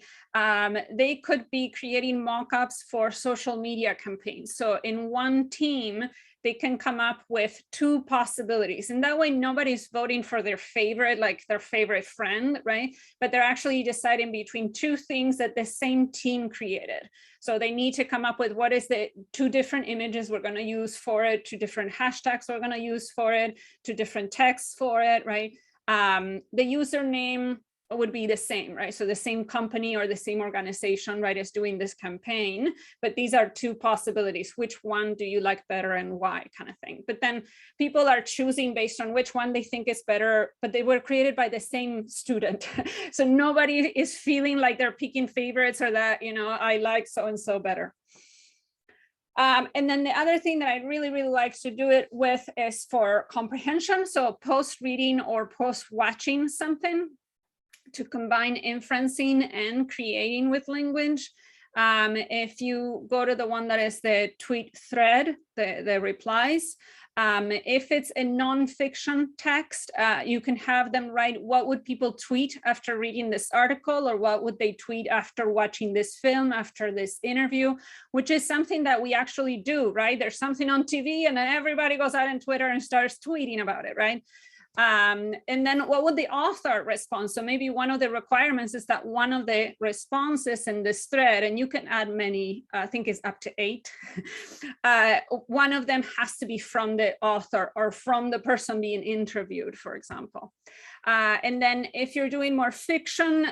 they could be creating mock-ups for social media campaigns. So in one team, they can come up with 2 possibilities. And that way nobody's voting for their favorite, like their favorite friend, right? But they're actually deciding between 2 things that the same team created. So they need to come up with what is the 2 different images we're going to use for it, 2 different hashtags we're going to use for it, 2 different texts for it, right? The username would be the same, right? So the same company or the same organization, right, is doing this campaign, but these are 2 possibilities. Which one do you like better and why, kind of thing. But then people are choosing based on which one they think is better, but they were created by the same student. So nobody is feeling like they're picking favorites, or that, I like so-and-so better. And then the other thing that I really, really like to do it with is for comprehension. So post-reading or post-watching something, to combine inferencing and creating with language. If you go to the one that is the tweet thread, the replies, if it's a nonfiction text, you can have them write what would people tweet after reading this article, or what would they tweet after watching this film, after this interview, which is something that we actually do, right? There's something on TV and then everybody goes out on Twitter and starts tweeting about it, right? And then what would the author respond? So maybe one of the requirements is that one of the responses in this thread, and you can add many, I think it's up to 8, one of them has to be from the author or from the person being interviewed, for example. And then if you're doing more fiction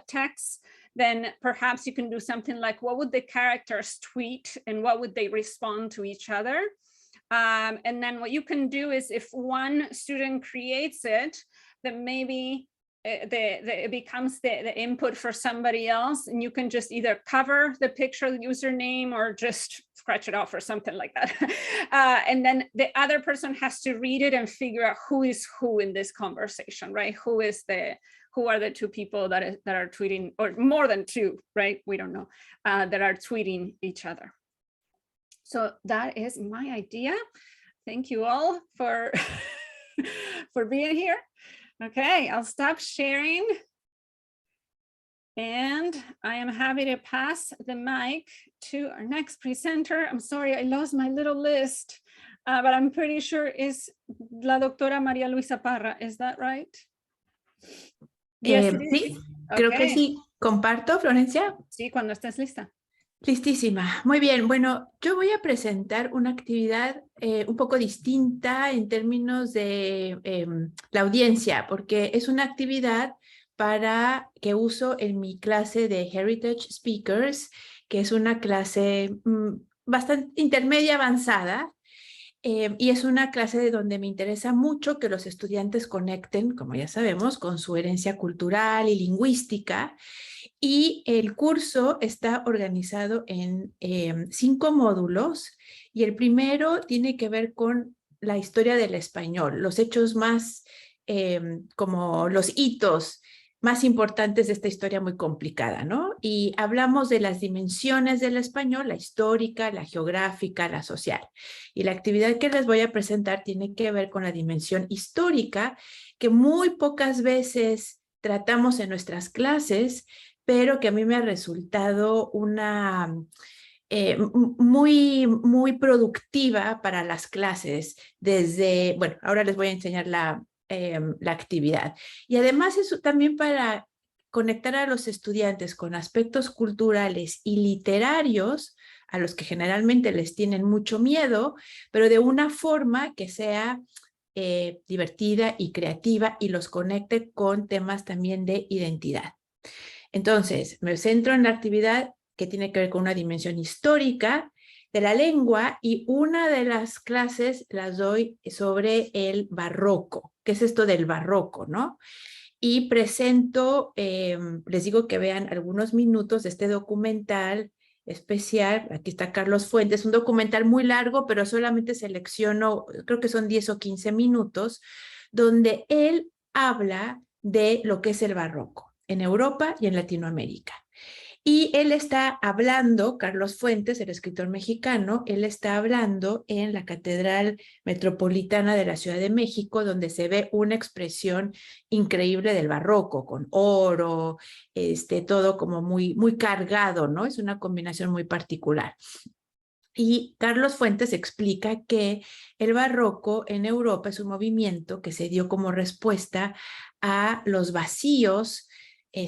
texts, then perhaps you can do something like, what would the characters tweet and what would they respond to each other? And then what you can do is, if one student creates it, then maybe it becomes the input for somebody else, and you can just either cover the picture, the username, or just scratch it off or something like that. And then the other person has to read it and figure out who is who in this conversation, right? Who are the 2 people that are tweeting, or more than 2, right? We don't know, that are tweeting each other. So that is my idea. Thank you all for, for being here. Okay, I'll stop sharing. And I am happy to pass the mic to our next presenter. I'm sorry, I lost my little list, but I'm pretty sure it's la doctora María Luisa Parra. Is that right? Yes, it is. Sí, creo que sí. ¿Comparto, Florencia? Sí, cuando estés lista. Listísima. Muy bien. Bueno, yo voy a presentar una actividad un poco distinta en términos de la audiencia, porque es una actividad para que uso en mi clase de Heritage Speakers, que es una clase bastante intermedia avanzada, y es una clase de donde me interesa mucho que los estudiantes conecten, como ya sabemos, con su herencia cultural y lingüística. Y el curso está organizado en 5 módulos, y el primero tiene que ver con la historia del español, los hechos más, como los hitos más importantes de esta historia muy complicada, ¿no? Y hablamos de las dimensiones del español, la histórica, la geográfica, la social. Y la actividad que les voy a presentar tiene que ver con la dimensión histórica, que muy pocas veces tratamos en nuestras clases, pero que a mí me ha resultado una muy productiva para las clases. Desde, bueno, ahora les voy a enseñar la actividad. Y además eso también para conectar a los estudiantes con aspectos culturales y literarios, a los que generalmente les tienen mucho miedo, pero de una forma que sea divertida y creativa, y los conecte con temas también de identidad. Entonces, me centro en la actividad que tiene que ver con una dimensión histórica de la lengua, y una de las clases las doy sobre el barroco. ¿Qué es esto del barroco, no? Y presento, les digo que vean algunos minutos de este documental especial. Aquí está Carlos Fuentes, un documental muy largo, pero solamente selecciono, creo que son 10 o 15 minutos, donde él habla de lo que es el barroco en Europa y en Latinoamérica. Y él está hablando, Carlos Fuentes, el escritor mexicano, él está hablando en la Catedral Metropolitana de la Ciudad de México, donde se ve una expresión increíble del barroco, con oro, todo como muy cargado, ¿no? Es una combinación muy particular. Y Carlos Fuentes explica que el barroco en Europa es un movimiento que se dio como respuesta a los vacíos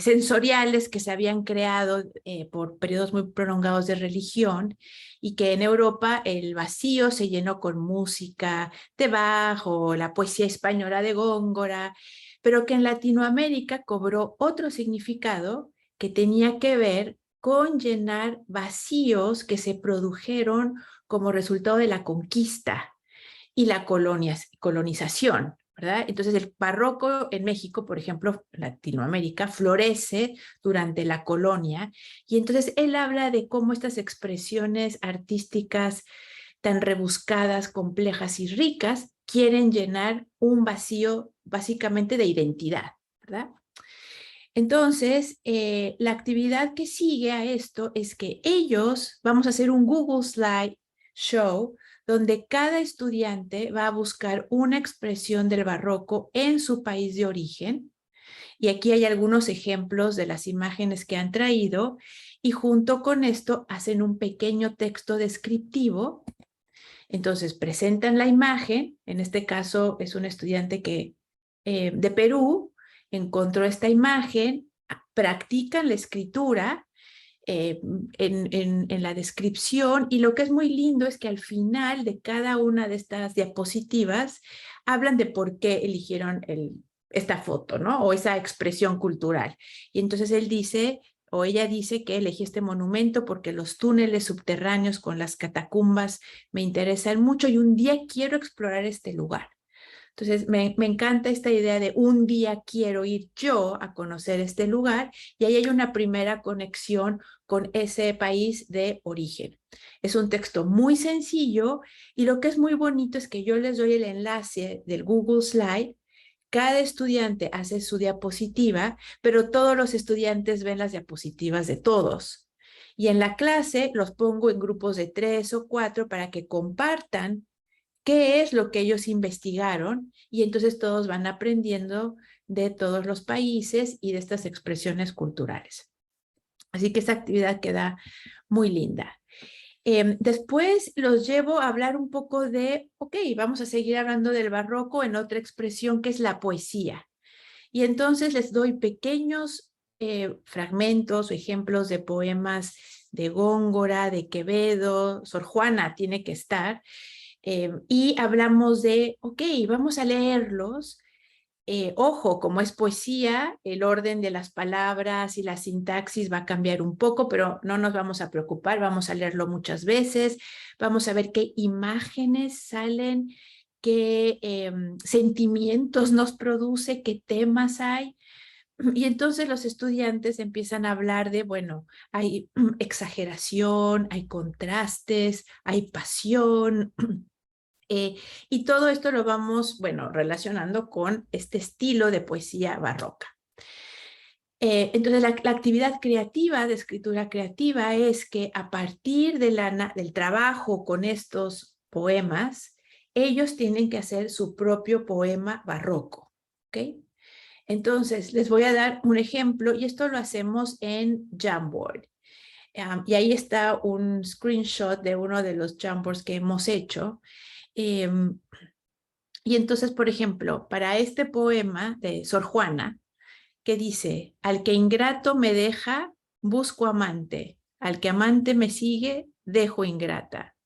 sensoriales que se habían creado por periodos muy prolongados de religión, y que en Europa el vacío se llenó con música de Bach o la poesía española de Góngora, pero que en Latinoamérica cobró otro significado que tenía que ver con llenar vacíos que se produjeron como resultado de la conquista y la colonización, ¿verdad? Entonces el barroco en México, por ejemplo, Latinoamérica, florece durante la colonia, y entonces él habla de cómo estas expresiones artísticas tan rebuscadas, complejas y ricas quieren llenar un vacío básicamente de identidad, ¿verdad? Entonces, la actividad que sigue a esto es que vamos a hacer un Google Slide Show donde cada estudiante va a buscar una expresión del barroco en su país de origen. Y aquí hay algunos ejemplos de las imágenes que han traído y junto con esto hacen un pequeño texto descriptivo. Entonces presentan la imagen, en este caso es un estudiante de Perú, encontró esta imagen, practican la escritura en la descripción y lo que es muy lindo es que al final de cada una de estas diapositivas hablan de por qué eligieron esta foto, ¿no? O esa expresión cultural. Y entonces él dice, o ella dice que elegí este monumento porque los túneles subterráneos con las catacumbas me interesan mucho y un día quiero explorar este lugar. Entonces, me encanta esta idea de un día quiero ir yo a conocer este lugar y ahí hay una primera conexión con ese país de origen. Es un texto muy sencillo y lo que es muy bonito es que yo les doy el enlace del Google Slide. Cada estudiante hace su diapositiva, pero todos los estudiantes ven las diapositivas de todos. Y en la clase los pongo en grupos de 3 o 4 para que compartan qué es lo que ellos investigaron y entonces todos van aprendiendo de todos los países y de estas expresiones culturales. Así que esa actividad queda muy linda. Después los llevo a hablar un poco vamos a seguir hablando del barroco en otra expresión que es la poesía. Y entonces les doy pequeños fragmentos o ejemplos de poemas de Góngora, de Quevedo, Sor Juana tiene que estar, y hablamos vamos a leerlos. Ojo, como es poesía, el orden de las palabras y la sintaxis va a cambiar un poco, pero no nos vamos a preocupar, vamos a leerlo muchas veces, vamos a ver qué imágenes salen, qué sentimientos nos produce, qué temas hay. Y entonces los estudiantes empiezan a hablar hay exageración, hay contrastes, hay pasión. Y todo esto lo vamos, relacionando con este estilo de poesía barroca. Entonces, la actividad creativa de escritura creativa es que a partir del trabajo con estos poemas, ellos tienen que hacer su propio poema barroco, ¿ok? Entonces, les voy a dar un ejemplo y esto lo hacemos en Jamboard. Y ahí está un screenshot de uno de los Jamboards que hemos hecho. Y entonces, por ejemplo, para este poema de Sor Juana, que dice, al que ingrato me deja, busco amante, al que amante me sigue, dejo ingrata.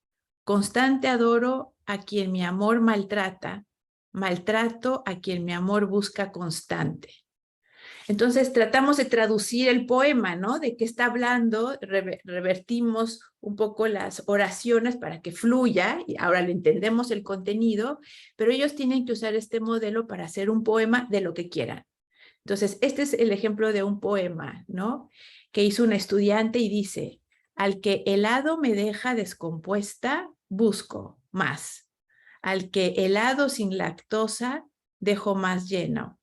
Constante adoro a quien mi amor maltrata, maltrato a quien mi amor busca constante. Entonces tratamos de traducir el poema, ¿no? De qué está hablando, revertimos un poco las oraciones para que fluya, y ahora le entendemos el contenido, pero ellos tienen que usar este modelo para hacer un poema de lo que quieran. Entonces, este es el ejemplo de un poema, ¿no? Que hizo un estudiante y dice, al que helado me deja descompuesta, busco más. Al que helado sin lactosa, dejo más lleno.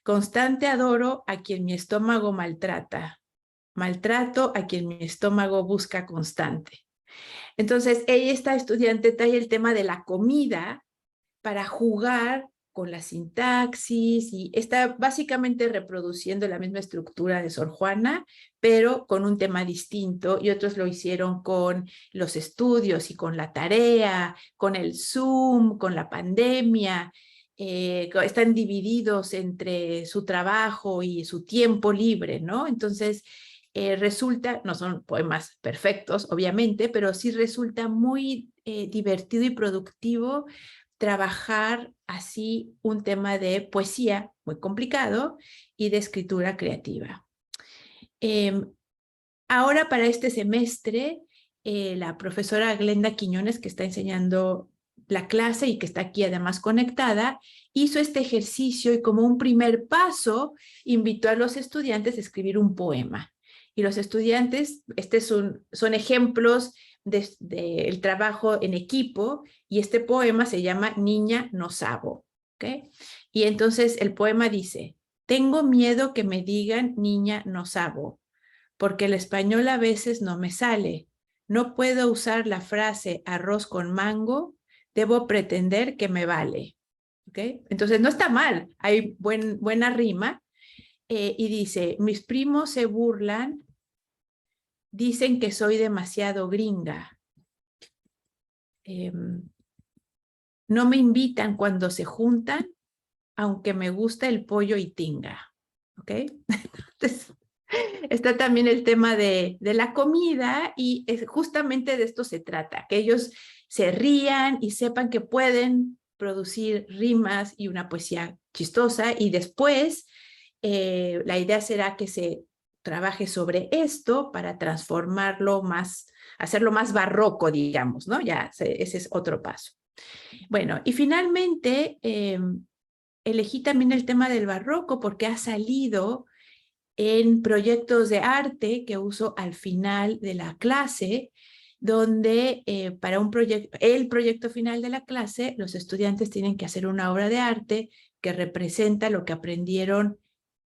Constante adoro a quien mi estómago maltrata. Maltrato a quien mi estómago busca constante. Entonces, esta estudiante trae el tema de la comida para jugar con la sintaxis y está básicamente reproduciendo la misma estructura de Sor Juana, pero con un tema distinto, y otros lo hicieron con los estudios y con la tarea, con el Zoom, con la pandemia. Están divididos entre su trabajo y su tiempo libre, ¿no? Entonces, resulta, no son poemas perfectos, obviamente, pero sí resulta muy divertido y productivo trabajar así un tema de poesía muy complicado y de escritura creativa. Ahora para este semestre, la profesora Glenda Quiñones, que está enseñando la clase y que está aquí además conectada, hizo este ejercicio y como un primer paso invitó a los estudiantes a escribir un poema. Y los estudiantes, son ejemplos del trabajo en equipo y este poema se llama Niña no sabo, ¿ok? Y entonces el poema dice, Tengo miedo que me digan niña no sabo, porque el español a veces no me sale. No puedo usar la frase arroz con mango, debo pretender que me vale. ¿Okay? Entonces no está mal, hay buena rima. Y dice, mis primos se burlan, dicen que soy demasiado gringa. No me invitan cuando se juntan, aunque me gusta el pollo y tinga. ¿Ok? Entonces, está también el tema de la comida y justamente de esto se trata, que ellos se rían y sepan que pueden producir rimas y una poesía chistosa y después la idea será que se trabaje sobre esto para transformarlo más, hacerlo más barroco, digamos, ¿no? Ya ese es otro paso. Bueno, y finalmente elegí también el tema del barroco porque ha salido en proyectos de arte que uso al final de la clase, donde para el proyecto final de la clase, los estudiantes tienen que hacer una obra de arte que representa lo que aprendieron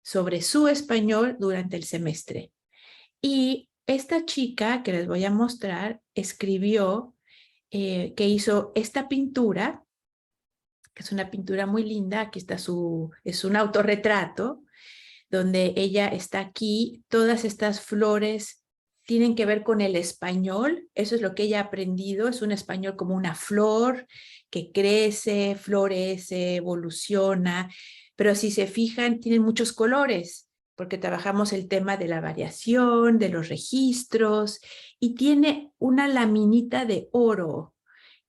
sobre su español durante el semestre. Y esta chica que les voy a mostrar escribió que hizo esta pintura, que es una pintura muy linda. Aquí está es un autorretrato, donde ella está aquí. Todas estas flores tienen que ver con el español. Eso es lo que ella ha aprendido. Es un español como una flor que crece, florece, evoluciona. Pero si se fijan, tienen muchos colores, porque trabajamos el tema de la variación, de los registros, y tiene una laminita de oro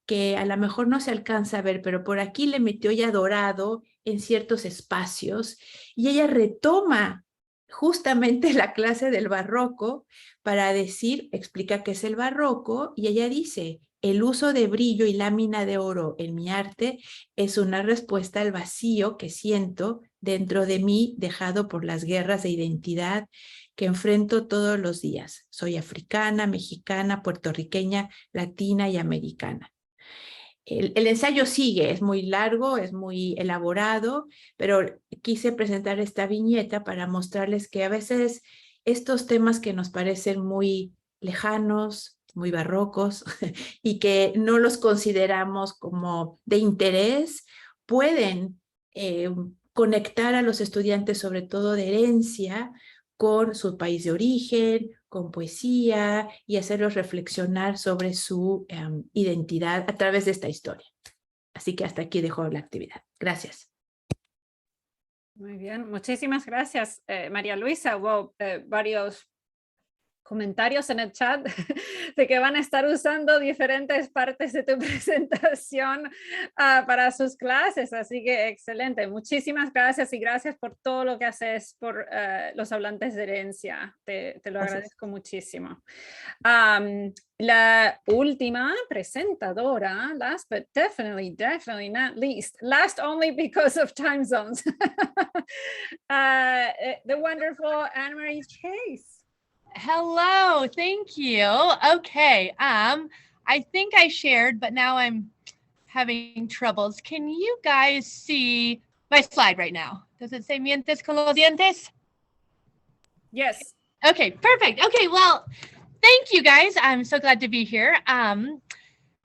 que a lo mejor no se alcanza a ver, pero por aquí le metió ya dorado en ciertos espacios y ella retoma justamente la clase del barroco para explica qué es el barroco y ella dice, el uso de brillo y lámina de oro en mi arte es una respuesta al vacío que siento dentro de mí dejado por las guerras de identidad que enfrento todos los días. Soy africana, mexicana, puertorriqueña, latina y americana. El ensayo sigue, es muy largo, es muy elaborado, pero quise presentar esta viñeta para mostrarles que a veces estos temas que nos parecen muy lejanos, muy barrocos y que no los consideramos como de interés, pueden conectar a los estudiantes, sobre todo de herencia, con su país de origen, con poesía y hacerlos reflexionar sobre su identidad a través de esta historia. Así que hasta aquí dejo la actividad. Gracias. Muy bien, muchísimas gracias, María Luisa. Hubo varios comentarios en el chat de que van a estar usando diferentes partes de tu presentación para sus clases, así que excelente. Muchísimas gracias y gracias por todo lo que haces por los hablantes de herencia. Te lo agradezco muchísimo. La última presentadora, last but definitely not least, last only because of time zones, the wonderful Anne-Marie Chase. Hello, thank you. Okay, I think I shared, but now I'm having troubles. Can you guys see my slide right now? Does it say mientes con los dientes? Yes. Okay, perfect. Okay, well, thank you guys. I'm so glad to be here.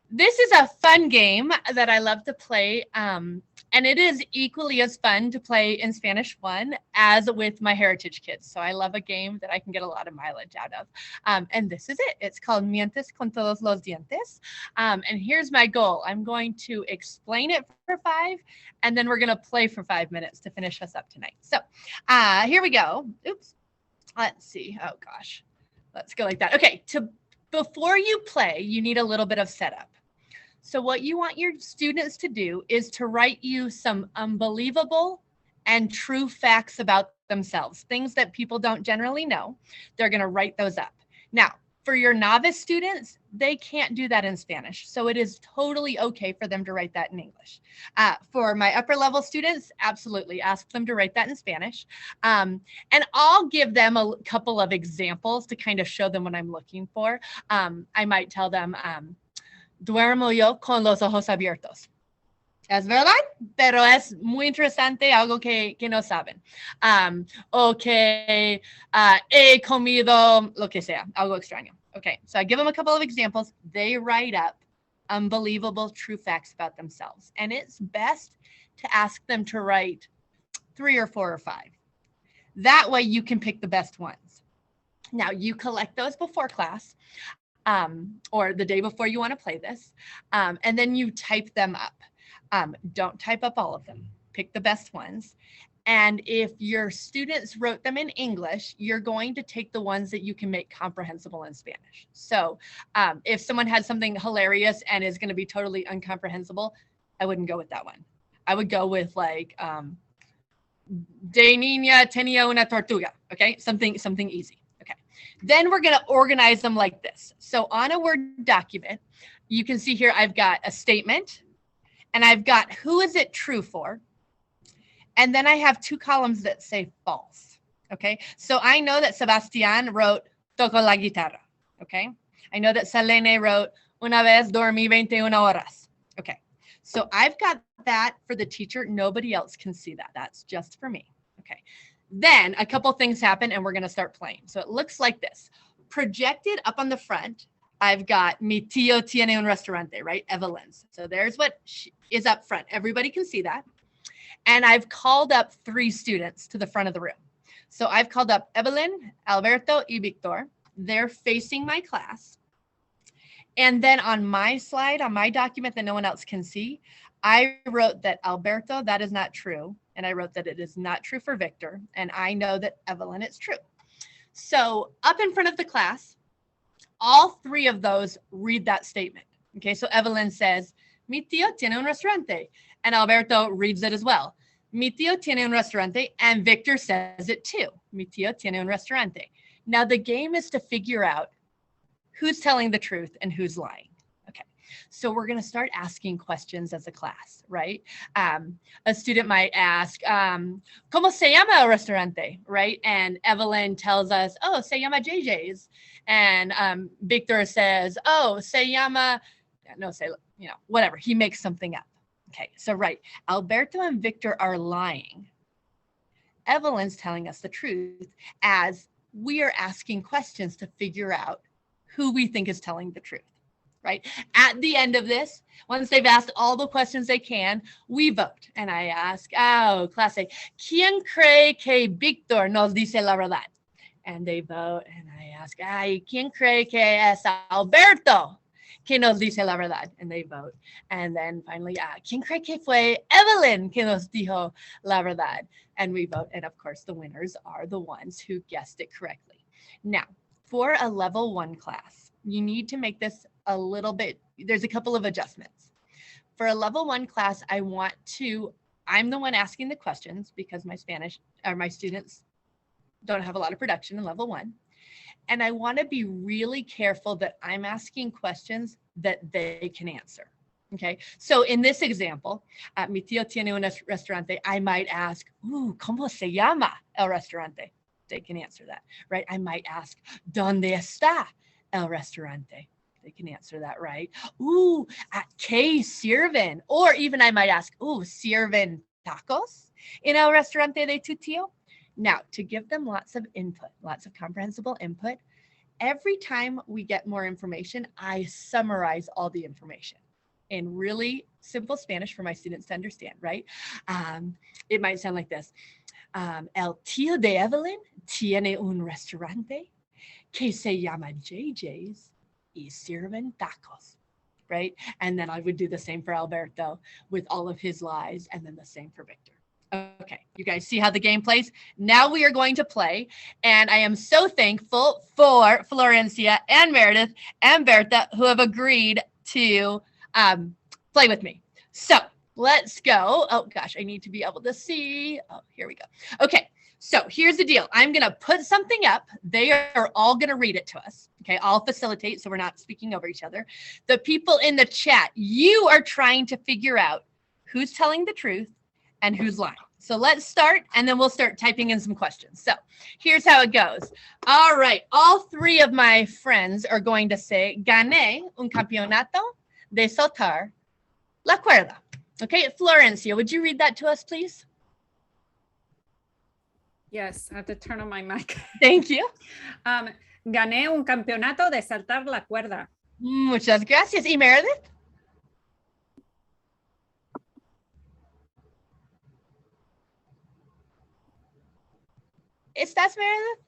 This is a fun game that I love to play. And it is equally as fun to play in Spanish 1 as with my heritage kids. So I love a game that I can get a lot of mileage out of. And this is it. It's called Mientes con todos los dientes. And here's my goal. I'm going to explain it for 5, and then we're going to play for 5 minutes to finish us up tonight. So here we go. Oops. Let's see. Oh, gosh. Let's go like that. Okay. Before you play, you need a little bit of setup. So what you want your students to do is to write you some unbelievable and true facts about themselves, things that people don't generally know. They're going to write those up. Now, for your novice students, they can't do that in Spanish. So it is totally okay for them to write that in English. For my upper level students, absolutely ask them to write that in Spanish. And I'll give them a couple of examples to kind of show them what I'm looking for. I might tell them, duermo yo con los ojos abiertos. Es verdad, pero es muy interesante, algo que no saben. O que he comido lo que sea, algo extraño. Okay, so I give them a couple of examples. They write up unbelievable true facts about themselves. And it's best to ask them to write 3 or 4 or 5. That way you can pick the best ones. Now you collect those before class or the day before you want to play this, and then you type them up. Don't type up all of them. Pick the best ones. And if your students wrote them in English, you're going to take the ones that you can make comprehensible in Spanish. So if someone had something hilarious and is going to be totally incomprehensible, I wouldn't go with that one. I would go with like, de niña tenía una tortuga, okay? Something easy, okay? Then we're gonna organize them like this. So on a Word document, you can see here, I've got a statement, and I've got who is it true for? And then I have 2 columns that say false, okay? So I know that Sebastián wrote toco la guitarra, okay? I know that Selene wrote una vez dormí 21 horas, okay? So I've got that for the teacher. Nobody else can see that. That's just for me, okay? Then a couple things happen and we're gonna start playing. So it looks like this. Projected up on the front, I've got mi tío tiene un restaurante, right? Evelyn's. So there's what is up front. Everybody can see that. And I've called up 3 students to the front of the room. So I've called up Evelyn, Alberto, y Victor. They're facing my class. And then on my slide, on my document that no one else can see, I wrote that Alberto, that is not true. And I wrote that it is not true for Victor. And I know that Evelyn, it's true. So up in front of the class, all 3 of those read that statement. Okay, so Evelyn says, mi tío tiene un restaurante. And Alberto reads it as well. Mi tío tiene un restaurante. And Victor says it too. Mi tío tiene un restaurante. Now the game is to figure out who's telling the truth and who's lying. Okay, so we're going to start asking questions as a class, right? A student might ask, ¿Cómo se llama el restaurante? Right? And Evelyn tells us, oh, se llama JJ's. And Victor says, oh, se llama, no, say, whatever. He makes something up. Okay, so right, Alberto and Victor are lying. Evelyn's telling us the truth as we are asking questions to figure out who we think is telling the truth, right? At the end of this, once they've asked all the questions they can, we vote. And I ask, oh, clase, ¿quién cree que Victor nos dice la verdad? And they vote, and I ask, ay, ¿quién cree que es Alberto que nos dice la verdad? And they vote. And then finally, ¿quién cree que fue Evelyn que nos dijo la verdad? And we vote. And of course, the winners are the ones who guessed it correctly. Now, for a level 1 class, you need to make this a little bit, there's a couple of adjustments. For a level 1 class, I'm the one asking the questions because my students don't have a lot of production in level 1. And I want to be really careful that I'm asking questions that they can answer. Okay, so in this example, mi tío tiene un restaurante, I might ask, ¿cómo se llama el restaurante? They can answer that, right? I might ask, ¿dónde está el restaurante? They can answer that, right? ¿Qué sirven? Or even I might ask, ¿sirven tacos en el restaurante de tu tío? Now, to give them lots of input, lots of comprehensible input, every time we get more information, I summarize all the information in really simple Spanish for my students to understand, right? It might sound like this. El tío de Evelyn tiene un restaurante que se llama JJ's y sirven tacos, right? And then I would do the same for Alberto with all of his lies, and then the same for Victor. Okay, you guys see how the game plays? Now we are going to play, and I am so thankful for Florencia and Meredith and Bertha who have agreed to play with me. So let's go. Oh gosh, I need to be able to see. Oh, here we go. Okay, so here's the deal. I'm gonna put something up. They are all gonna read it to us. Okay, I'll facilitate so we're not speaking over each other. The people in the chat, you are trying to figure out who's telling the truth and who's lying. So let's start, and then we'll start typing in some questions. So here's how it goes. All right, all 3 of my friends are going to say, gané un campeonato de soltar la cuerda. Okay, Florencia, would you read that to us, please? Yes, I have to turn on my mic. Thank you. Gané un campeonato de saltar la cuerda. Muchas gracias. ¿Y Meredith? ¿Estás, Meredith?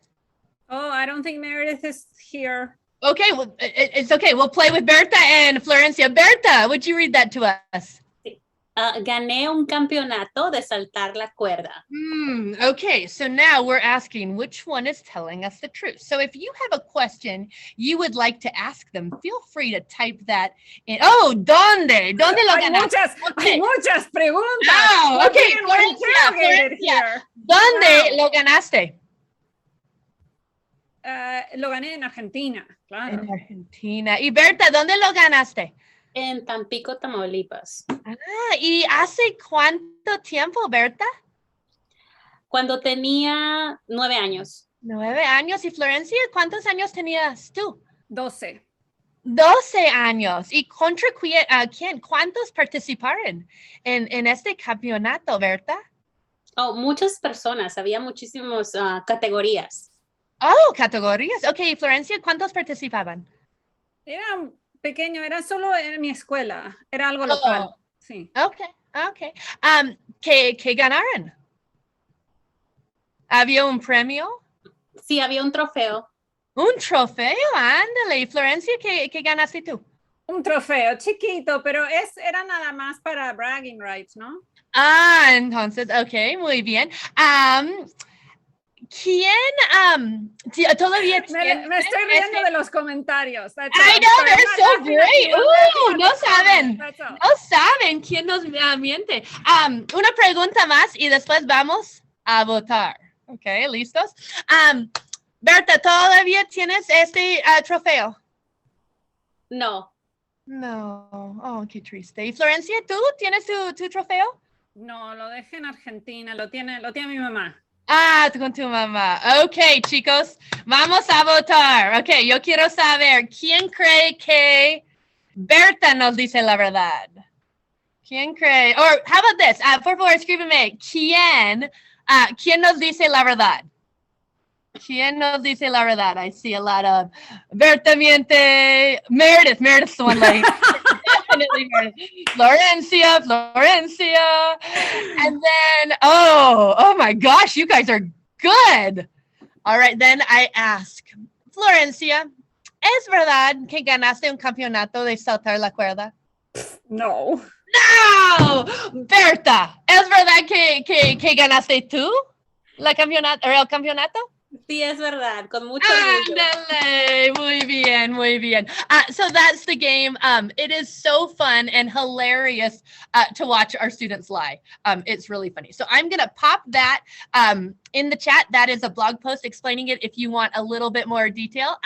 Oh, I don't think Meredith is here. Okay, well, it's okay. We'll play with Berta and Florencia. Berta, would you read that to us? Gané un campeonato de saltar la cuerda. Okay, so now we're asking which one is telling us the truth. So if you have a question you would like to ask them, feel free to type that in. Oh, ¿dónde? ¿Dónde lo ganaste? Hay muchas preguntas. Oh, okay, Florencia. ¿Dónde lo ganaste? Lo gané en Argentina, claro. En Argentina. Y Berta, ¿dónde lo ganaste? En Tampico, Tamaulipas. ¿Y hace cuánto tiempo, Berta? Cuando tenía 9 años. 9 años. ¿Y Florencia, cuántos años tenías tú? 12. 12 años. ¿Y contra quién? ¿Cuántos participaron en este campeonato, Berta? Oh, muchas personas. Había muchísimas categorías. Oh, categorías. Ok, Florencia, ¿cuántos participaban? Era pequeño, era solo en mi escuela. Era algo local. Sí. Ok. ¿Qué ganaron? ¿Había un premio? Sí, había un trofeo. Un trofeo, ándale. Florencia, ¿qué ganaste tú? Un trofeo chiquito, pero era nada más para bragging rights, ¿no? Entonces, ok, muy bien. ¿Quién todavía tiene? Me estoy riendo de los comentarios. I know, they're so great. No saben quién nos miente. Una pregunta más y después vamos a votar. Ok, ¿listos? Berta, ¿todavía tienes este trofeo? No. No. Oh, qué triste. ¿Y Florencia, tú tienes tu trofeo? No, lo dejé en Argentina. Lo tiene mi mamá. Con tu mamá. Ok, chicos, vamos a votar. Ok, yo quiero saber quién cree que Berta nos dice la verdad. ¿Quién cree? Or how about this? Por favor, escríbeme. ¿Quién nos dice la verdad? ¿Quién nos dice la verdad? I see a lot of Berta miente. Meredith's the one like definitely Meredith. Florencia. And then, oh my gosh, you guys are good. All right, then I ask, Florencia, ¿es verdad que ganaste un campeonato de saltar la cuerda? No. No, Berta, ¿es verdad que ganaste tú el campeonato? Sí, es verdad, con mucho orgullo. Ándale, muy bien. So that's the game. It is so fun and hilarious to watch our students lie. It's really funny. So I'm gonna pop that in the chat. That is a blog post explaining it if you want a little bit more detail.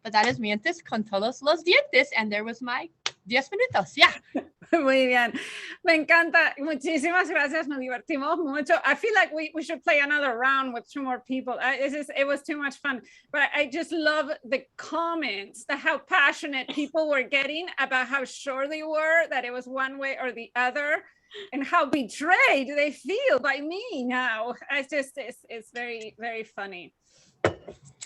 But that is Mientes con todos los dientes, and there was my 10 minutos. Yeah. Muy bien. Me encanta. Muchísimas gracias. Nos divertimos mucho. I feel like we should play another round with 2 more people. It was too much fun. But I just love the comments, how passionate people were getting about how sure they were that it was one way or the other, and how betrayed they feel by me now. It's very, very funny.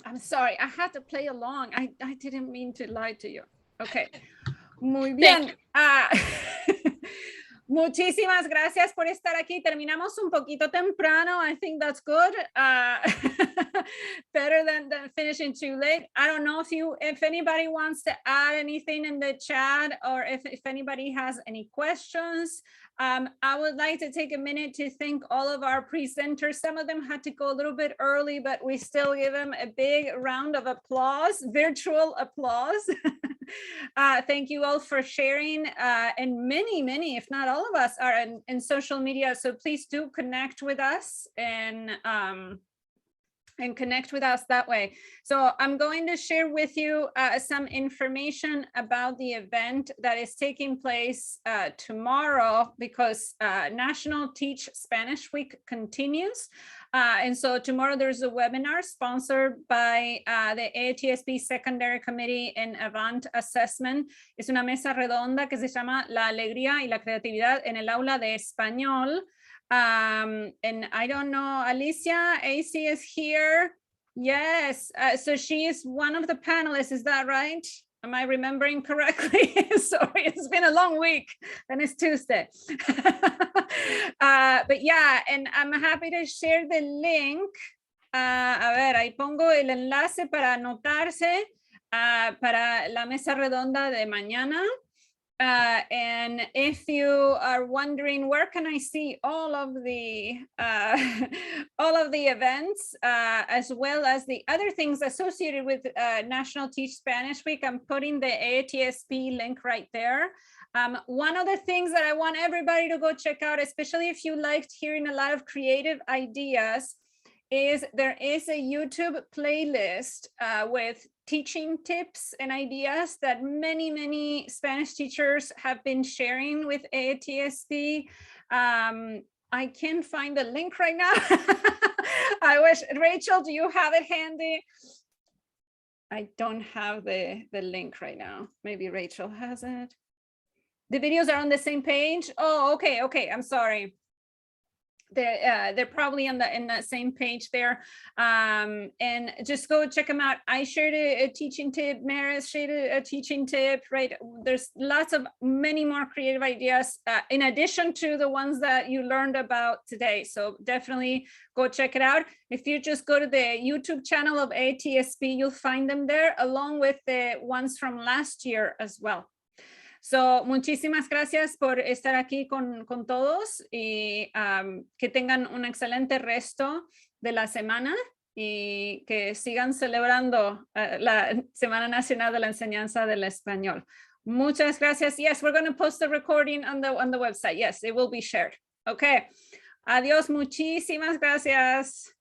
I'm sorry. I had to play along. I didn't mean to lie to you. Okay. Muy bien. Muchísimas gracias por estar aquí. Terminamos un poquito temprano. I think that's good. Better than finishing too late. I don't know if anybody wants to add anything in the chat, or if anybody has any questions. I would like to take a minute to thank all of our presenters. Some of them had to go a little bit early, but we still give them a big round of applause, virtual applause. Thank you all for sharing. And many, if not all of us, are in social media. So please do connect with us and and connect with us that way. So I'm going to share with you some information about the event that is taking place tomorrow, because National Teach Spanish Week continues. And so tomorrow there's a webinar sponsored by the AATSB Secondary Committee and Avant Assessment. Es una mesa redonda que se llama La Alegría y la Creatividad en el Aula de Español. And I don't know, Alicia, AC is here. Yes, so she is one of the panelists, is that right? Am I remembering correctly? Sorry, it's been a long week and it's Tuesday. But yeah, and I'm happy to share the link. A ver, ahí pongo el enlace para anotarse para la mesa redonda de mañana. And if you are wondering where can I see all of the events, as well as the other things associated with National Teach Spanish Week, I'm putting the AATSB link right there. One of the things that I want everybody to go check out, especially if you liked hearing a lot of creative ideas, is there is a YouTube playlist with teaching tips and ideas that many Spanish teachers have been sharing with AATSB. I can't find the link right now. I wish, Rachel, do you have it handy? I don't have the link right now. Maybe Rachel has it. The videos are on the same page. Oh, okay, I'm sorry. They're probably in the same page there, and just go check them out. I shared a teaching tip, Maris shared a teaching tip, right? There's lots of many more creative ideas in addition to the ones that you learned about today, so definitely go check it out. If you just go to the YouTube channel of AATSB, you'll find them there, along with the ones from last year as well. So, muchísimas gracias por estar aquí con todos, y que tengan un excelente resto de la semana y que sigan celebrando la Semana Nacional de la Enseñanza del Español. Muchas gracias. Yes, we're going to post the recording on the website. Yes, it will be shared. Okay. Adiós. Muchísimas gracias.